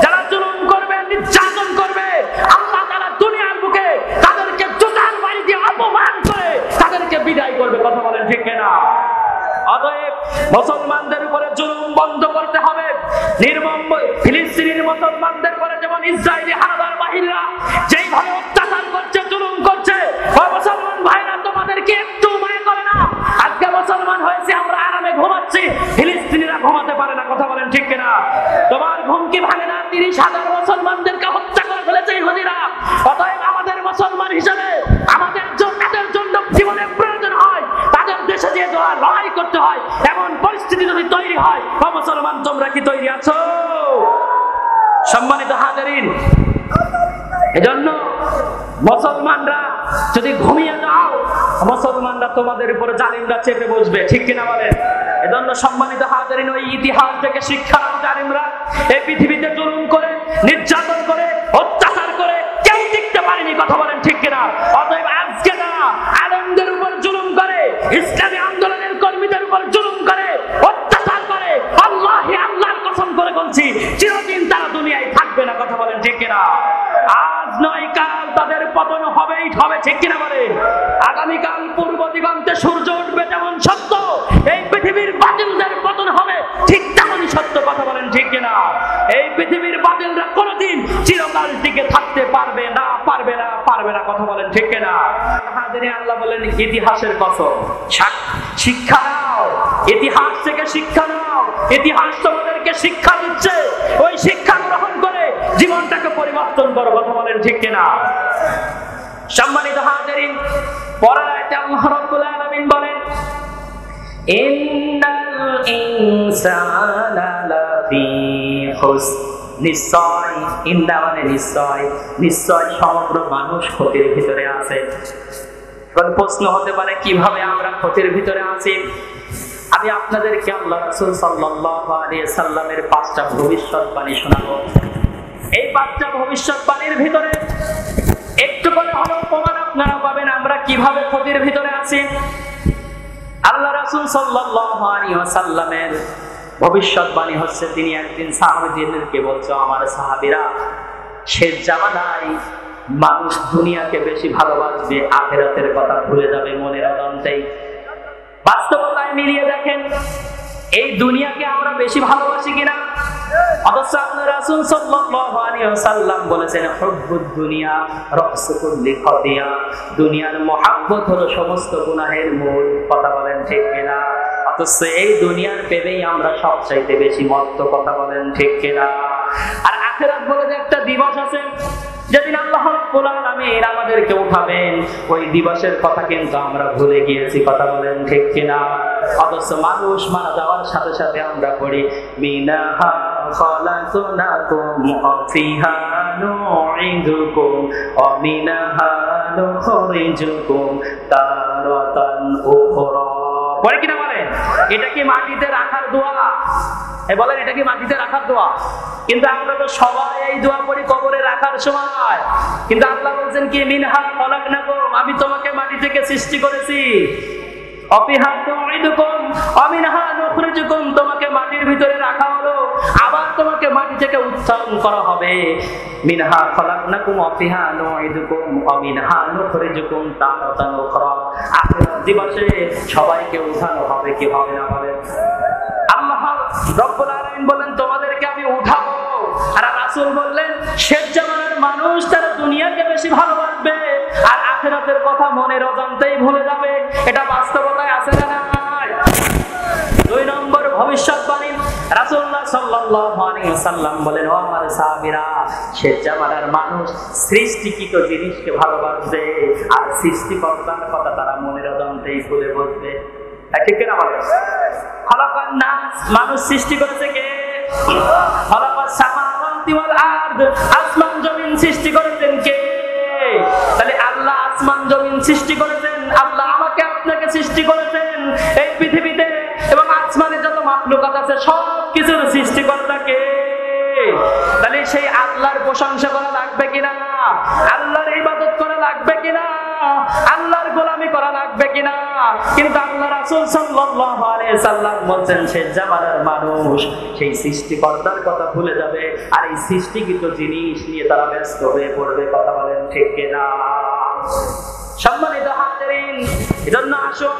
যারা জুলুম করবে, নির্যাতন করবে, আল্লাহ তাআলা দুনিয়ার বুকে তাদেরকে জুতার বাড়ি দিয়ে অপমান করে তাদেরকে বিদায় করবে। কথা বলেন ঠিক কিনা? অতএব মুসলমানদের উপরে জুলুম বন্ধ করতে হবে। নির্মম ফিলিস্তিনের মুসলমানদের উপরে যেমন ইসরায়েলি হানাদার বাহিনীরা যেইভাবে অত্যাচার করছে, জুলুম করছে, মুসলমান ভাইরা তোমাদেরকে একটু মায়া করে না? আজকে মুসলমান হয়েছে, আমরা আরামে ঘুমাচ্ছি, ফিলিস্তিনিরা ঘুমাতে পারে না। কথা বলেন ঠিক কিনা? তোমার ঘুম কি ভাঙে না? 30,000 মুসলমানদেরকে হত্যা করে ফেলেছে ইহুদিরা। অতএব আমাদের মুসলমান হিসেবে আমাদের তাদের জন্য জীবনের প্রয়োজন হয়, তাদের দেশে যে লড়াই করতে হয়, এমন পরিস্থিতি যদি তৈরি হয়, মুসলমান তোমরা কি তৈরি আছো? সম্মানিত হাজিরিন, এজন্য মুসলমানরা যদি ঘুমিয়ে যাও, মুসলমানরা তোমাদের উপরে জালিমরা চেপে বসবে। ঠিক কিনা বলেন? এজন্য সম্মানিত হাজিরিন, ওই ইতিহাস থেকে শিক্ষা নাও। জালিমরা এই পৃথিবীতে জুলুম করে, নির্যাতন করে, অত্যাচার করে কেউ টিকতে পারেনি। কথা বলেন ঠিক কিনা? অতএব আজকে যারা আলেমদের উপর জুলুম করে, ইসলামী আন্দোলনের কর্মীদের উপর জুলুম করে, অত্যাচার করে, আল্লাহর কসম করে বলছি, চিরদিন তারা দুনিয়ায় থাকবে না। কথা বলেন ঠিক কিনা? আজ নয় কাল তাদের পতন হবেই হবে। ঠিক কিনা বলেন? আগামীকাল পূর্ব দিগন্তে সূর্য উঠবে যেমন সত্য, এই পৃথিবীর বাতিলদের পতন হবে ঠিক তেমনই সত্য। কথা বলেন ঠিক কিনা? এই পৃথিবীর বাতিলরা কোনোদিন চিরকাল টিকে থাকতে পারবে না, পারবে না, পারবে না। কথা বলেন ঠিক কিনা? আল্লাহ বলেন ইতিহাসের কসম, শিক্ষা নাও, ইতিহাস থেকে শিক্ষা নাও। ইতিহাস তোমাদেরকে শিক্ষা দিচ্ছে, ওই শিক্ষা গ্রহণ করে জীবনটাকে পরিবর্তন করো। কথা বলেন ঠিক কিনা? সম্মানিত হাজিরিন, পরের আয়াতে আল্লাহ রাব্বুল আলামিন বলেন, ইন্নাল ইনসানা লাফি খুসর। নিশ্চয়, ইন্না মানে নিশ্চয়, নিশ্চয় সমগ্র মানুষ ক্ষতির ভিতরে আছে। এখন প্রশ্ন হতে পারে কিভাবে আমরা ক্ষতির ভিতরে আছি? আমি আপনাদেরকে আল্লাহ রাসূল সাল্লাল্লাহু আলাইহি সাল্লামের 5টা ভবিষ্যৎবাণী শোনাবো। এই 5টা ভবিষ্যৎবাণীর ভিতরে একটু করে হলো প্রমাণ আপনারা পাবেন আমরা কিভাবে ক্ষতির ভিতরে আছি। আল্লাহ রাসূল সাল্লাল্লাহু আলাইহি ওয়াসাল্লামের ভবিষ্যৎবাণী হচ্ছে, তিনি একদিন সাহাবীদেরকে বলছে, আমার সাহাবীরা, শেষ জামানায় মানুষ দুনিয়াকে বেশি ভালোবাসবে, আখিরাতের কথা ভুলে যাবে মনের অজান্তেই। বাস্তবতায় মিলিয়ে দেখেন, এই দুনিয়াকে আমরা বেশি ভালোবাসি কিনা? অথচ আল্লাহ রাসূল সাল্লাল্লাহু আলাইহি ওয়াসাল্লাম বলেছেন, হুব্বুদ দুনিয়া রাসু কুল্লি খাতিয়া। দুনিয়ার মহব্বত হলো সমস্ত গুনাহের মূল। কথা বলেন ঠিক কিনা? অথচ এই দুনিয়ার প্রেমেই আমরা সবচাইতে বেশি মত্ত। কথা বলেন ঠিক কিনা? আর আখিরাত বলে যে একটা দিবস আছে, যেদিন আল্লাহ রাব্বুল আলামিন আমাদেরকে উঠাবেন, ওই দিবসের কথা কিন্তু আমরা ভুলে গিয়েছি। কথা বলেন ঠিক কিনা? অথচ মানুষ মারা যাওয়ার সাথে সাথে আমরা পড়ি, মিনাহা খালাকনাকুম ওয়া ফিহা নুঈদুকুম ওয়া মিনাহা নুখরিজুকুম তারাতান উখরা। পরে কিনা বলেন? এটা কি মাটিতে রাখার দোয়া? বলেন এটা কি মাটিতে রাখার দোয়া? কিন্তু আমরা তো সবাই এই দোয়া করি কবরে রাখার সময়। কিন্তু আল্লাহ বলছেন কি, মিনহা খলাকনাকুম, আমি তোমাকে মাটি থেকে সৃষ্টি করেছি, অফিহা তুঈদুকুম ওয়া মিনহা নুখরিজুকুম, তোমাকে মাটির ভিতরে রাখা হলো, আবার তোমাকে মাটি থেকে উত্থান করা হবে। মিনহা খলাকনাকুম ওয়া ফিহা নুঈদুকুম ওয়া মিনহা নুখরিজুকুম তারাতান উখরা, আখিরাত দিবসে সবাইকে উঠানো হবে, কি হবে না বলেন? আল্লাহ রব্বুল আলামিন বলেন তোমাদেরকে আমি উঠাবো। আর রাসূল বললেন শেষ জামানার মানুষ তারা দুনিয়াকে বেশি ভালোবাসবে আর আখিরাতের কথা মনের অজান্তেই ভুলে যাবে। এটা বাস্তবতায় আছে না নাই? 2 নম্বর ভবিষ্যৎবাণী, রাসূলুল্লাহ সাল্লাল্লাহু আলাইহি ওয়াসাল্লাম বলেন, ও আমার সাহাবীরা, শেষ জামানার মানুষ সৃষ্টিকৃত জিনিসকে ভালোবাসবে আর সৃষ্টিকর্তার কথা তারা মনের অজান্তেই ভুলে বসবে। ঠিক কিনা বলেন? খলাকান নাস, মানুষ সৃষ্টি করেছে কে? খলাকাস সামাওয়াতি ওয়াল আরদ, আসমান জমিন সৃষ্টি করেছেন কে? তাহলে আল্লাহ আসমান জমিন সৃষ্টি করেছেন, আল্লাহ আমাকে আপনাকে সৃষ্টি করেছেন। এই পৃথিবীতে এবং আসমানে যত মাখলুকাত আছে সব কিছুর সৃষ্টিকর্তা কে? তাহলে সেই আল্লাহর প্রশংসা করা লাগবে কিনা? আল্লাহর ইবাদত করা লাগবে কিনা? আল্লাহর গোলামি করা লাগবে কিনা? কিন্তু আল্লাহ রাসূল সাল্লাল্লাহু আলাইহি সাল্লাম বলেন শেষ জামানার মানুষ সেই সৃষ্টিকর্তার কথা ভুলে যাবে আর এই সৃষ্টিকৃত জিনিস নিয়ে তারা ব্যস্ত হয়ে পড়বে। কথা বলেন ঠিক কিনা? সম্মানিত হাজিরিন, এজন্য আসুন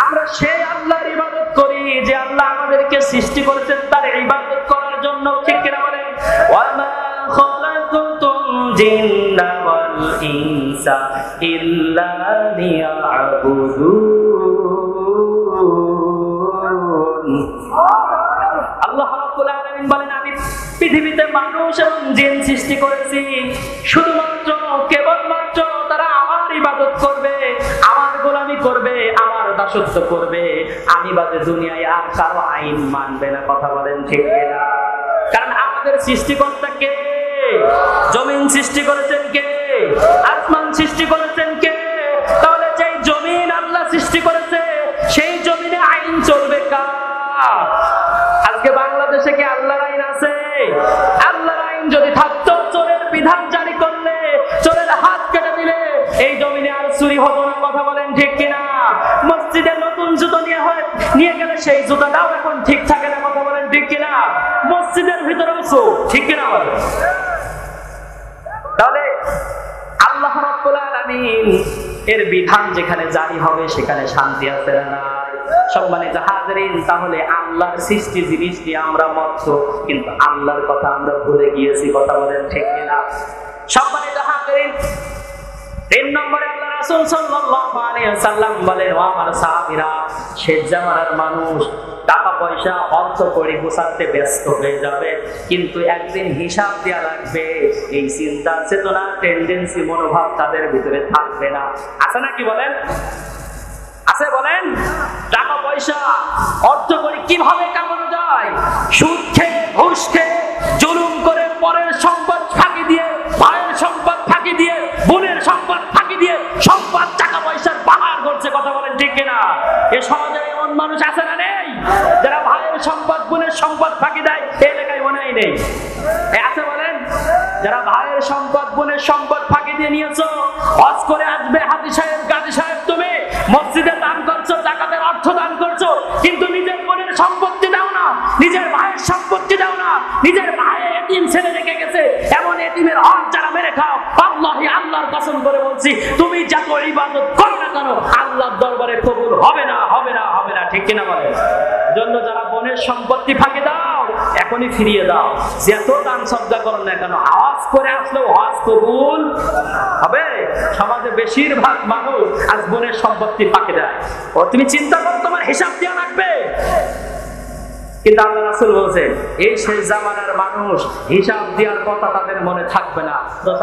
আমরা সেই আল্লাহর ইবাদত করি যে আল্লাহ আমাদেরকে সৃষ্টি করেছেন তার ইবাদত করার জন্য। ঠিক কিনা বলেন? ওয়ামা খালাকতুল জিন্না ওয়াল ইনসা ইল্লা লিয়াবুদুন। আল্লাহ রাব্বুল আলামিন বলেন আমি পৃথিবীতে মানুষ এবং জিন সৃষ্টি করেছি শুধুমাত্র কেবলমাত্র তারা আমার ইবাদত করবে, আমার গোলামি করবে, আমার দাসত্ব করবে, আমি বাদে দুনিয়ায় আর কারো আইন মানবে না। কথা বলেন ঠিক কিনা? কারণ আমাদের সৃষ্টিকর্তা কে? জমিন সৃষ্টি করেছেন কে? আসমান সৃষ্টি করেছেন কে? তাহলে যেই জমিন আল্লাহ সৃষ্টি করেছে সেই জমিনে আইন চলবে কার? আজকে বাংলাদেশে কি আল্লাহর আইন আছে? আল্লাহর আইন যদি থাকতো, চোরের বিধান জারি করলে, চোরের হাত কেটে দিলে এই জমিনে আর চুরি হতো না। কথা বলেন ঠিক কিনা? মসজিদে নতুন জুতো নিয়ে গেলে সেই জুতাটাও এখন ঠিক থাকে না। কথা বলেন ঠিক কিনা? মসজিদের ভিতরেও চোর। ঠিক কিনা বলেন? তাহলে আল্লাহ রাব্বুল আলামিন এর বিধান যেখানে জারি হবে সেখানে শান্তি আছে না নাই? সম্মানিত হাজিরিন, তাহলে আল্লাহর সৃষ্টি জিনিস নিয়ে আমরা মত্ত, কিন্তু আল্লাহর কথা আমরা ভুলে গিয়েছি। কথা বলেন ঠিক কিনা? সম্মানিত হাজিরিন, 3 নম্বরে আল্লাহ রাসূল সাল্লাল্লাহু আলাইহি ওয়াসাল্লাম বলেন, ও আমার সাহাবীরা, শেষ জামানার মানুষ টাকা পয়সা অর্থ করে গোছাতে ব্যস্ত হয়ে যাবে, কিন্তু একদিন হিসাব দেওয়া লাগবে। এই চিন্তা চেতনা টেন্ডেন্সি মনোভাব তাদের ভিতরে থাকবে না। আছে নাকি বলেন? আছে বলেন? টাকা পয়সা অর্থ করে কিভাবে কামানো যায়? সুদ খেয়ে, ঘুষ খেয়ে, জুলুম করে, পরের সম্পদ ফাঁকি দিয়ে, ভাইয়ের সম্পদ ফাঁকি দিয়ে, বোনের সম্পদ ফাঁকি দিয়ে সম্পদ টাকা পয়সার পাহাড় করছে। কথা বলেন ঠিক কিনা? এ সমাজে এমন মানুষ আছে না নেই যারা ভাইয়ের সম্পদ, বোনের সম্পদ ফাঁকি দেয়? এই এলাকায় মনে হয় নেই? আছে বলেন? যারা ভাইয়ের সম্পদ, বোনের সম্পদ ফাঁকি দিয়ে নিয়েছো, হজ করে আসবে হাজী সাহেব, গাজী সাহেব, তুমি মসজিদে দান করছো, যাকাতের অর্থ দান করছো, কিন্তু নিজের বোনের সম্পত্তি দাও না, নিজের ভাইয়ের সম্পত্তি দাও না, নিজের ভাই এতিম ছেলে রেখে গেছে এমন এতিমের হক যারা মেরে খাও, আল্লাহি আল্লাহর কসম করে বলছি তুমি যত ইবাদত করো না কেন আল্লাহর দরবারে কবুল হবে না, হবে না, হবে না। ঠিক কিনা বলেন? জন্য যারা বোনের সম্পত্তি ফাঁকি দাও এখনই ফিরিয়ে দাও। যত দান সদকা করো না কেন, আওয়াজ করে আসলেও হজ কবুল হবে। সমাজে বেশিরভাগ মানুষ আজ বোনের সম্পত্তি ফাঁকি দেয়। ও তুমি চিন্তা করো, তোমার হিসাব দেওয়া লাগবে। কিন্তু আল্লাহ রাসূল বলেন এই শেষ জামানার মানুষ হিসাব দেওয়ার কথা তাদের মনে থাকবে না।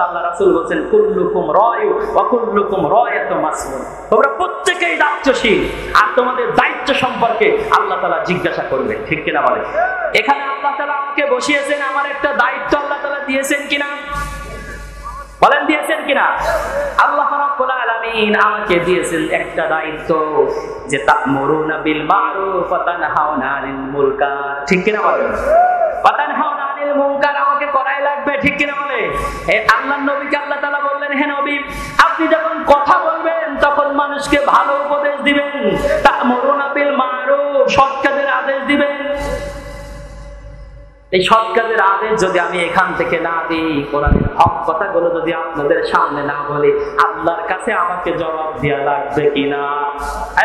আল্লাহ রাসূল বলেন কুল্লুকুম রায়ু ওয়া কুল্লুকুম রায়াতুম মাসউল, তোমরা প্রত্যেকেই দায়িত্বশীল আর তোমাদের দায়িত্ব সম্পর্কে আল্লাহ তাআলা জিজ্ঞাসা করবে। ঠিক কিনা বলেন? এখানে আল্লাহ তাআলা আমাকে বসিয়েছেন, আমার একটা দায়িত্ব আল্লাহ তাআলা দিয়েছেন কিনা? বলেন দিয়েছেন কিনা? আল্লাহ রাব্বুল আলামিন আমাকে দিয়েছেন একটা দায়িত্ব, যে তা'মুরুনা বিল মা'রুফ ওয়া তানহাউনা আনিল মুনকার। ঠিক কিনা বলেন? ওয়া তানহাউনা আনিল মুনকার আমাকে করাই লাগবে। ঠিক কিনা বলে? আল্লাহর নবীকে আল্লাহ তাআলা বললেন, হে নবী, আপনি যখন কথা বলবেন তখন মানুষকে ভালো উপদেশ দিবেন। তা'মুরুনা বিল মা'রুফ, সৎ কাজের আদেশ দিবেন। এই সৎ কাজের আদেশ যদি আমি এখান থেকে না দিই, কোরআনের হক কথাগুলো যদি আপনাদের সামনে না বলি, আল্লাহর কাছে আমাকে জবাব দেওয়া লাগবে কিনা?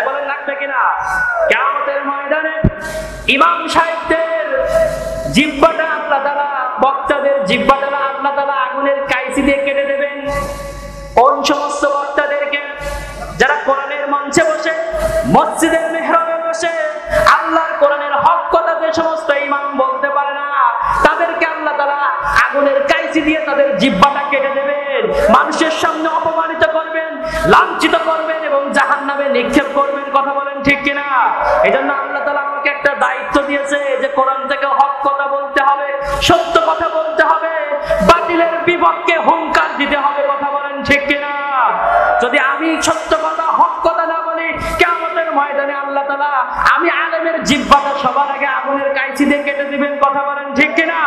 বলেন লাগবে কিনা? কিয়ামতের ময়দানে ইমাম সাহেবদের জিহ্বাটা আল্লাহ তাআলা, বক্তাদের জিহ্বাটা আল্লাহ তাআলা আগুনের কাইচি দিয়ে কেটে দেবেন। কোন সমস্ত বক্তাদেরকে? যারা কোরআনের মঞ্চে বসে, মসজিদের মেহরাবে বসে আল্লাহর কোরআনের হক কথা যে সমস্ত ইমাম বলতে পারে না, তাদেরকে আল্লাহ তাআলা আগুনের কাইচি দিয়ে তাদের জিহ্বাটা কেটে দেবেন, মানুষের সামনে অপমানিত করবেন, লাঞ্ছিত করবেন এবং জাহান্নামে নিক্ষেপ করবেন। কথা বলেন ঠিক কিনা? এজন্য আল্লাহ তাআলা আমাকে একটা দায়িত্ব দিয়েছে, যে কোরআন থেকে হক কথা বলতে হবে, সত্য কথা বলতে হবে, বাতিলের বিপক্ষে হুঙ্কার দিতে হবে। কথা বলেন ঠিক কিনা? যদি আমি সত্য কথা, হক কথা না বলি, কিয়ামতের ময়দানে আল্লাহ তাআলা আমি আলেমের জিহ্বাটা সবার আগে আগুনের কাইচি দিয়ে কেটে দিবেন। কথা বলেন ঠিক কিনা?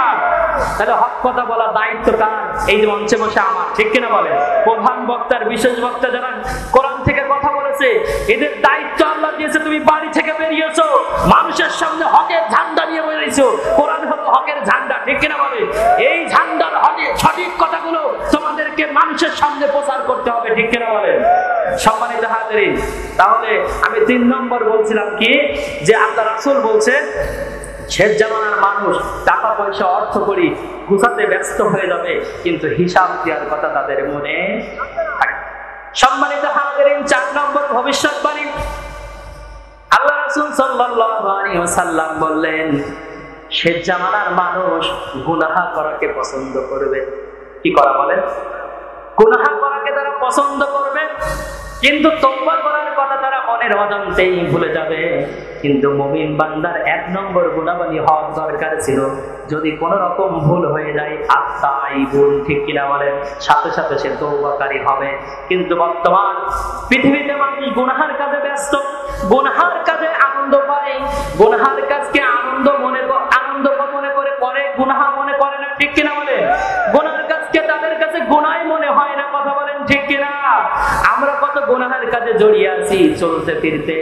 তাহলে হক কথা বলার দায়িত্ব কার? এই যে মঞ্চে বসে আমার। ঠিক কিনা বলেন? প্রধান বক্তার, বিশেষ বক্তা যারা কোরআন থেকে কথা বলেছে, এদের দায়িত্ব আল্লাহ দিয়েছে। তুমি বাড়ি থেকে বেরিয়েছো, মানুষের সামনে হকের ঝান্ডা নিয়ে বেরিয়েছো। কোরআন হলো হকের ঝান্ডা। ঠিক কিনা বলে? এই ঝান্ডার সঠিক কথাগুলো তোমাদেরকে মানুষের সামনে প্রচার করতে হবে। ঠিক কিনা বলেন? সম্মানিত হাজিরিন, তাহলে আমি 3 নম্বর বলছিলাম কি, যে আল্লাহ রাসূল বলছেন শেষ জামানার মানুষ টাকা পয়সা অর্থ করি গুছাতে ব্যস্ত হয়ে যাবে, কিন্তু হিসাব দেওয়ার কথা তাদের মনে থাকে। সম্মানিত হাজিরিন, 4 নম্বর ভবিষ্যৎবাণী, আল্লাহ রাসূল সাল্লাল্লাহু আলাইহি ওয়াসাল্লাম বললেন শেষ জামানার মানুষ গুনাহ করাকে পছন্দ করবে। কি করা বলেন? গুনাহ করাকে তারা পছন্দ করবে, কিন্তু তওবা করার কথা তারা মনের অজান্তেই ভুলে যাবে। কিন্তু মুমিন বান্দার 1 নম্বর গুণাবলী হওয়ার দরকার ছিল, যদি কোনো রকম ভুল হয়ে যায় আত্মাইবুন। ঠিক কিনা বলেন? সাথে সাথে সে তওবাকারী হবে। কিন্তু বর্তমান পৃথিবীতে মানুষ গুনাহের কাজে ব্যস্ত, গুনাহের কাজে আনন্দ পায়, গুনাহের কাজকে আনন্দ মনে করে, গুনাহ মনে করে না। ঠিক কিনা বলেন? গুনাহের কাজকে তাদের কাছে গুনাহই মনে হয় না। কথা বলেন ঠিক কিনা? আমরা কত গুনাহের কাজে জড়িয়ে আছি চলতে ফিরতে।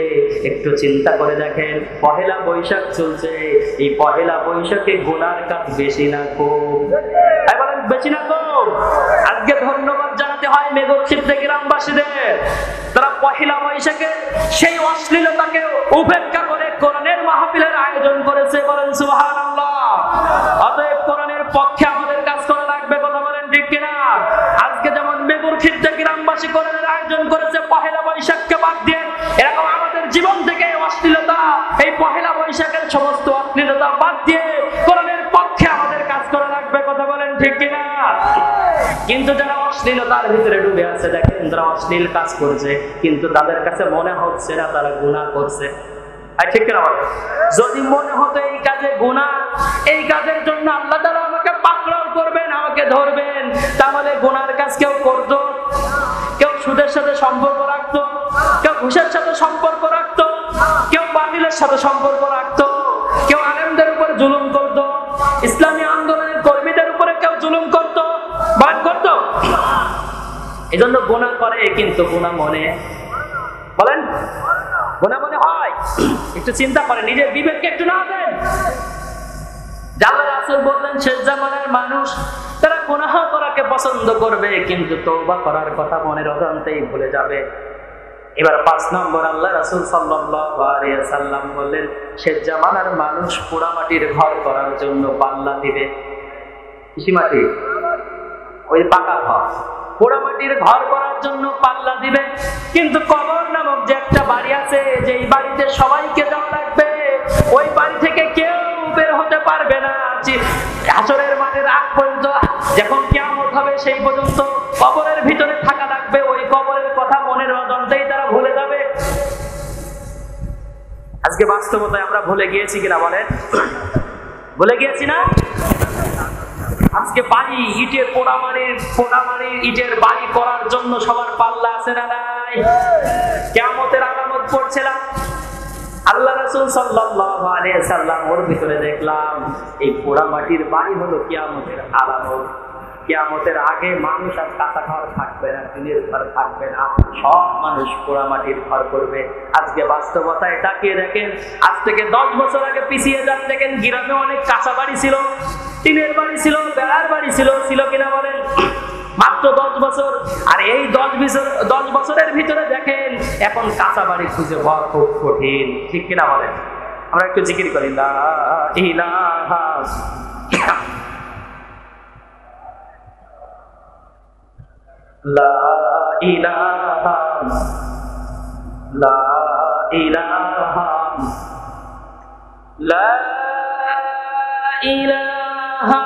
একটু চিন্তা করে দেখেন, পহেলা বৈশাখ চলছে, এই পহেলা বৈশাখে গুনাহের কাজ বেশি না কম? বলেন বেশি না কম? আজকে ধন্যবাদ জানাতে হয় মেঘক্ষিপ্ত গ্রামবাসীদের, তারা পহেলা বৈশাখে সেই অশ্লীলতাকে উপেক্ষা করে কোরআনের মাহফিলের আয়োজন করেছে। বলেন সুবহানাল্লাহ। অতএব কোরআনের পক্ষে আমাদের কাজ করা লাগবে। কথা বলেন ঠিক কিনা? আজকে যেমন মেঘক্ষিপ্ত গ্রামবাসী কোরআনের আয়োজন করেছে পহেলা বৈশাখকে বাদ দিয়ে, এরকম আমাদের জীবন থেকে অশ্লীলতা, এই পহেলা বৈশাখের সমস্ত অশ্লীলতা বাদ দিয়ে কোরআনের পক্ষে আমাদের কাজ করা লাগবে। কথা বলেন ঠিক কিনা? কিন্তু যারা অশ্লীলতার ভিতরে ডুবে আছে, দেখেন তারা অশ্লীল কাজ করছে, কিন্তু তাদের কাছে মনে হচ্ছে না তারা গুনাহ করছে। ঠিক কিনা? যদি মনে হতো এই কাজে গুনাহ, এই কাজের জন্য আল্লাহ তাআলা আমাকে পাকড়াও করবেন, আমাকে ধরবেন, তাহলে গুনাহর কাজ কেউ করতো? কেউ সুদের সাথে সম্পর্ক রাখতো, কেউ ঘুষের সাথে সম্পর্ক রাখতো, কেউ বাতিলের সাথে সম্পর্ক রাখতো, কেউ আলেমদের উপর জুলুম করতো, ইসলামী আন্দোলনের কর্মীদের উপরে কেউ জুলুম করতো, বাদ করতো? এজন্য গুনাহ করে, কিন্তু গুনাহ মনে বলেন গুনাহ মনে হয়? একটু চিন্তা করেন, নিজের বিবেককে একটু না দেন। আল্লাহ রাসূল বললেন শেষ জামানার মানুষ তারা গুনাহ করাকে পছন্দ করবে, কিন্তু তওবা করার কথা মনের অজান্তেই ভুলে যাবে। এবার 5 নম্বর আল্লাহ রাসূল সাল্লাল্লাহু আলাইহি ওয়াসাল্লাম বললেন শেষ জামানার মানুষ পোড়ামাটির ঘর করার জন্য পাল্লা দিবে। কিসি মাটি? ওই পাকা ঘর। পোড়ামাটির ঘর করার জন্য পাল্লা দিবে, কিন্তু কবর নামক যে একটা বাড়ি আছে, যেই বাড়িতে সবাইকে যাওয়া লাগবে, ওই বাড়ি থেকে কেউ বের হতে পারবে না। হাসরের মাঠের আগ পর্যন্ত, যখন কিয়ামত হবে সেই পর্যন্ত কবরের ভিতরে থাকা লাগবে। ওই কবরের কথা মনের অজান্তেই তারা ভুলে যাবে। আজকে বাস্তবতায় আমরা ভুলে গিয়েছি কিনা বলেন? ভুলে গিয়েছি না? আজকে বাড়ি ইটের পোড়ামারির ইটের বাড়ি করার জন্য সবার পাল্লা আছে না নাই? কিয়ামতের আলামত পড়ছিলাম, আল্লাহ রাসূল সাল্লাল্লাহু আলাইহি সাল্লাম ওর ভিতরে দেখলাম এই পোড়া মাটির বাড়ি হলো কিয়ামতের আলামত। কিয়ামতের আগে মানুষ আর কাঁচা ঘর থাকবে না, টিনের ঘর থাকবে না, সব মানুষ পোড়া মাটির ঘর করবে। আজকে বাস্তবতায় তাকিয়ে দেখেন, আজ থেকে 10 বছর আগে পিছিয়ে যান, দেখেন গ্রামে অনেক কাঁচা বাড়ি ছিল, টিনের বাড়ি ছিল, বেড়ার বাড়ি ছিল, ছিল কিনা বলেন? মাত্র 10 বছর। আর এই 10 বছরের ভিতরে দেখেন এখন কাঁচা বাড়ি খুঁজে পাওয়া খুব কঠিন, ঠিক কিনা বলেন? আমরা একটু জিকির করি, লা ইলাহা লা ইলাহা লা ইলাহা লা ইলাহা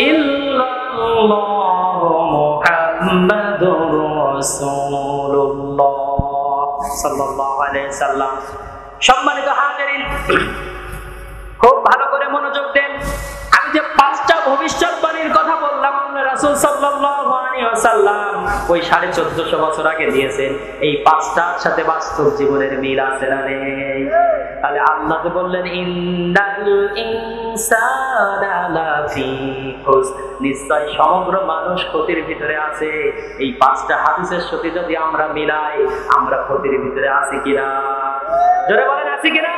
ইল্লাল্লাহ মুহাম্মাদুর রাসূলুল্লাহ সাল্লাল্লাহু আলাইহি সাল্লাম। সম্মানিত হাজিরিন, খুব ভালো করে মনোযোগ দেন। আমি যে 5টা ভবিষ্যৎবাণীর কথা বললাম, আল্লাহ রাসূল সাল্লাল্লাহু আলাইহি ওয়াসাল্লাম ওই 1450 বছর আগে দিয়েছেন, এই 5টার সাথে বাস্তব জীবনের মিল আছে না নেই? তাহলে আল্লাহ তো বললেন ইন্নাল ইনসানা লাফি খুসর, নিশ্চয় সমগ্র মানুষ ক্ষতির ভিতরে আছে। এই 5টা হাদিসের সাথে যদি আমরা মিলাই, আমরা ক্ষতির ভিতরে আছি কিনা? জোরে বলেন, আছি কিনা?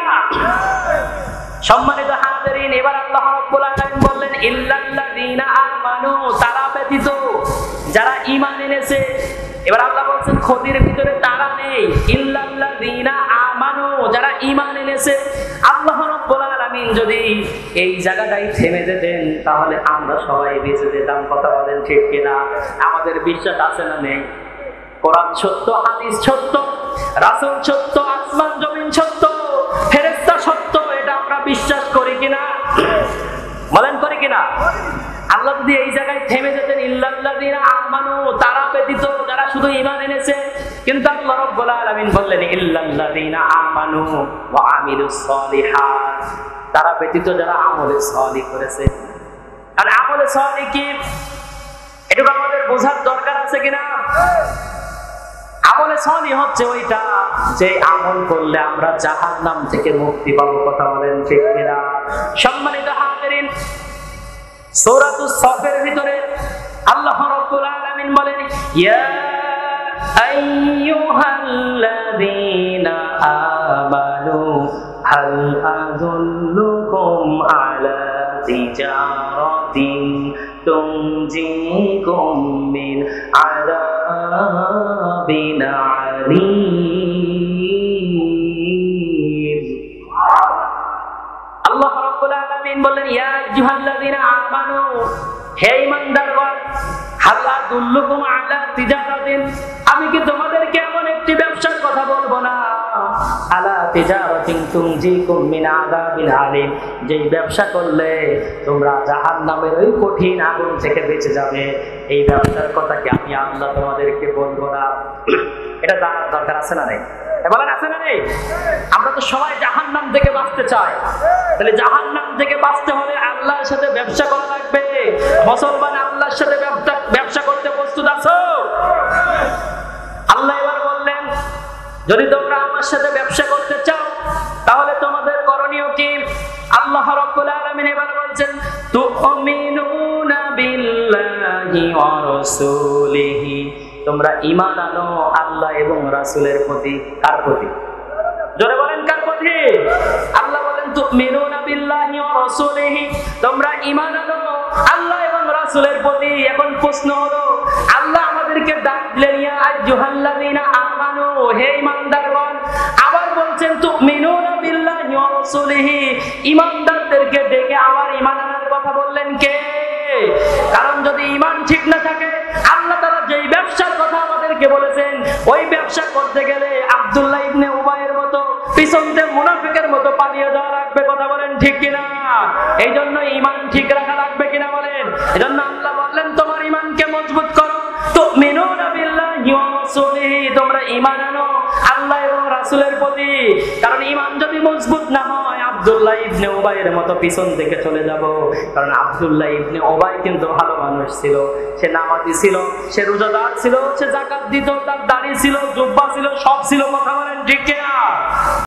সম্মানিত হাজিরিন, এবার আল্লাহ রাব্বুল আলামিন বললেন ইল্লাল্লাযীনা আমানু, তারা ব্যতীত যারা ঈমান এনেছে। এবার আল্লাহ বলছেন ক্ষতির ভিতরে তারা নেই, ইল্লাল্লাযীনা আমানু, যারা ঈমান এনেছে। আল্লাহ রাব্বুল আলামিন যদি এই জায়গাটাই থেমে যেতেন তাহলে আমরা সবাই বেঁচে যেতাম। কথা বলেন ঠিক কিনা? আমাদের বিশ্বাস আছে না নেই? কোরআন সত্য, হাদিস সত্য, রাসূল সত্য, আসমান জমিন সত্য, ফেরেশতা সত্য, এটা আমরা বিশ্বাস করি কিনা? বলেন করি কিনা? আল্লাহ যদি এই জায়গায় থেমে যেতেন ইল্লাল্লাযীনা আমানু, তারা ব্যতীত যারা শুধু ঈমান এনেছে, কিন্তু আল্লাহ রাব্বুল আলামিন বললেন ইল্লাল্লাযীনা আমানু ওয়া আমিলুস সলিহাত, তারা ব্যতীত যারা আমলে সালিহ করেছে। আর আমলে সালিহ কি, এটা আমাদের বোঝার দরকার আছে কিনা? আমলে সালিহ হচ্ছে ওইটা যে আমল করলে আমরা জাহান্নাম থেকে মুক্তি পাবো। কথা বলেন ঠিক কিনা? সম্মানিত হাজিরিন, সূরাতুস সাফের ভিতরে আল্লাহ রাব্বুল আলামিন বলেন ইয়া আইয়ুহাল্লাযীনা আমানু হাল আযুল্লুকুম আলা তিজারাতিন তুনজিকুম মিন আযাবিন আলীম। আল্লাহ রাব্বুল আলামিন বলেন ইয়া আইয়ুহাল্লাযীনা আমানু, হে ঈমানদারগণ, হাল আদুল্লুকুম আলা তিজারাতিন, আমি কি তোমাদেরকে এমন একটি ব্যবসার কথা বলবো না? আলা তিজারাতিন তুনজিকুম মিন আযাবিন আলীম, যেই ব্যবসা করলে তোমরা জাহান্নামের ওই কঠিন আগুন থেকে বেঁচে যাবে। এই ব্যবসার কথা কি আমি আল্লাহ তোমাদেরকে বলবো না? এটা জানার দরকার আছে না নেই? বলেন আছে না নেই? আমরা তো সবাই জাহান্নাম থেকে বাঁচতে চাই, তাহলে জাহান্নাম থেকে বাঁচতে হলে আল্লাহর সাথে ব্যবসা করা লাগবে। মুসলমান আল্লাহর সাথে ব্যবসা করতে প্রস্তুত আছো? আল্লাহ এবার বললেন যদি তোমরা আমার সাথে ব্যবসা করতে চাও তাহলে তোমাদের করণীয় কি? আল্লাহ রাব্বুল আলামিন এবার বলছেন তুমিনুনা বিল্লাহি ওয়া রাসূলিহি, তোমরা ঈমান আনো আল্লাহ এবং রাসূলের প্রতি। কার প্রতি? জোরে বলেন কার প্রতি? আল্লাহ বলেন তুমিনুনা বিল্লাহি ওয়া রাসূলিহি, তোমরা ঈমান আনো আল্লাহ এবং রাসূলের প্রতি। এখন প্রশ্ন হলো, আল্লাহ আমাদেরকে ডাক দিলেন ইয়া আইয়ুহাল্লাযীনা আমানু, হে ঈমানদারগণ, আবার বলছেন তুমিনুনা বিল্লাহি ওয়া রাসূলিহি, ঈমানদারদেরকে ডেকে আবার ঈমান আনার কথা বললেন কে? কারণ যদি ঈমান ঠিক না থাকে, আল্লাহ তাআলা যেই ব্যবসার কথা আমাদেরকে বলেছেন ওই ব্যবসা করতে গেলে আব্দুল্লাহ ইবনে উবাইয়ের মতো পিছন থেকে মুনাফিকের মতো পালিয়ে যাওয়া লাগবে। কথা বলেন ঠিক কিনা? এই জন্য ঈমান ঠিক রাখা লাগবে কিনা বলেন? এজন্য আল্লাহ বললেন তোমার ঈমানকে মজবুত করো, তুমিনুনা বিল্লাহি ওয়া রাসূলিহি, তোমরা ঈমান আনো আল্লাহ এবং রাসূলের প্রতি। কারণ ঈমান যদি মজবুত না হয় আব্দুল্লাহ ইবনে উবাইয়ের মতো পিছন থেকে চলে যাব। কারণ আব্দুল্লাহ ইবনে উবাই কিন্তু ভালো মানুষ ছিল, সে নামাজি ছিল, সে রোজাদার ছিল, সে যাকাত দিত, তার দাড়ি ছিল, জুব্বা ছিল, সব ছিল। কথা বলেন ঠিক কিনা?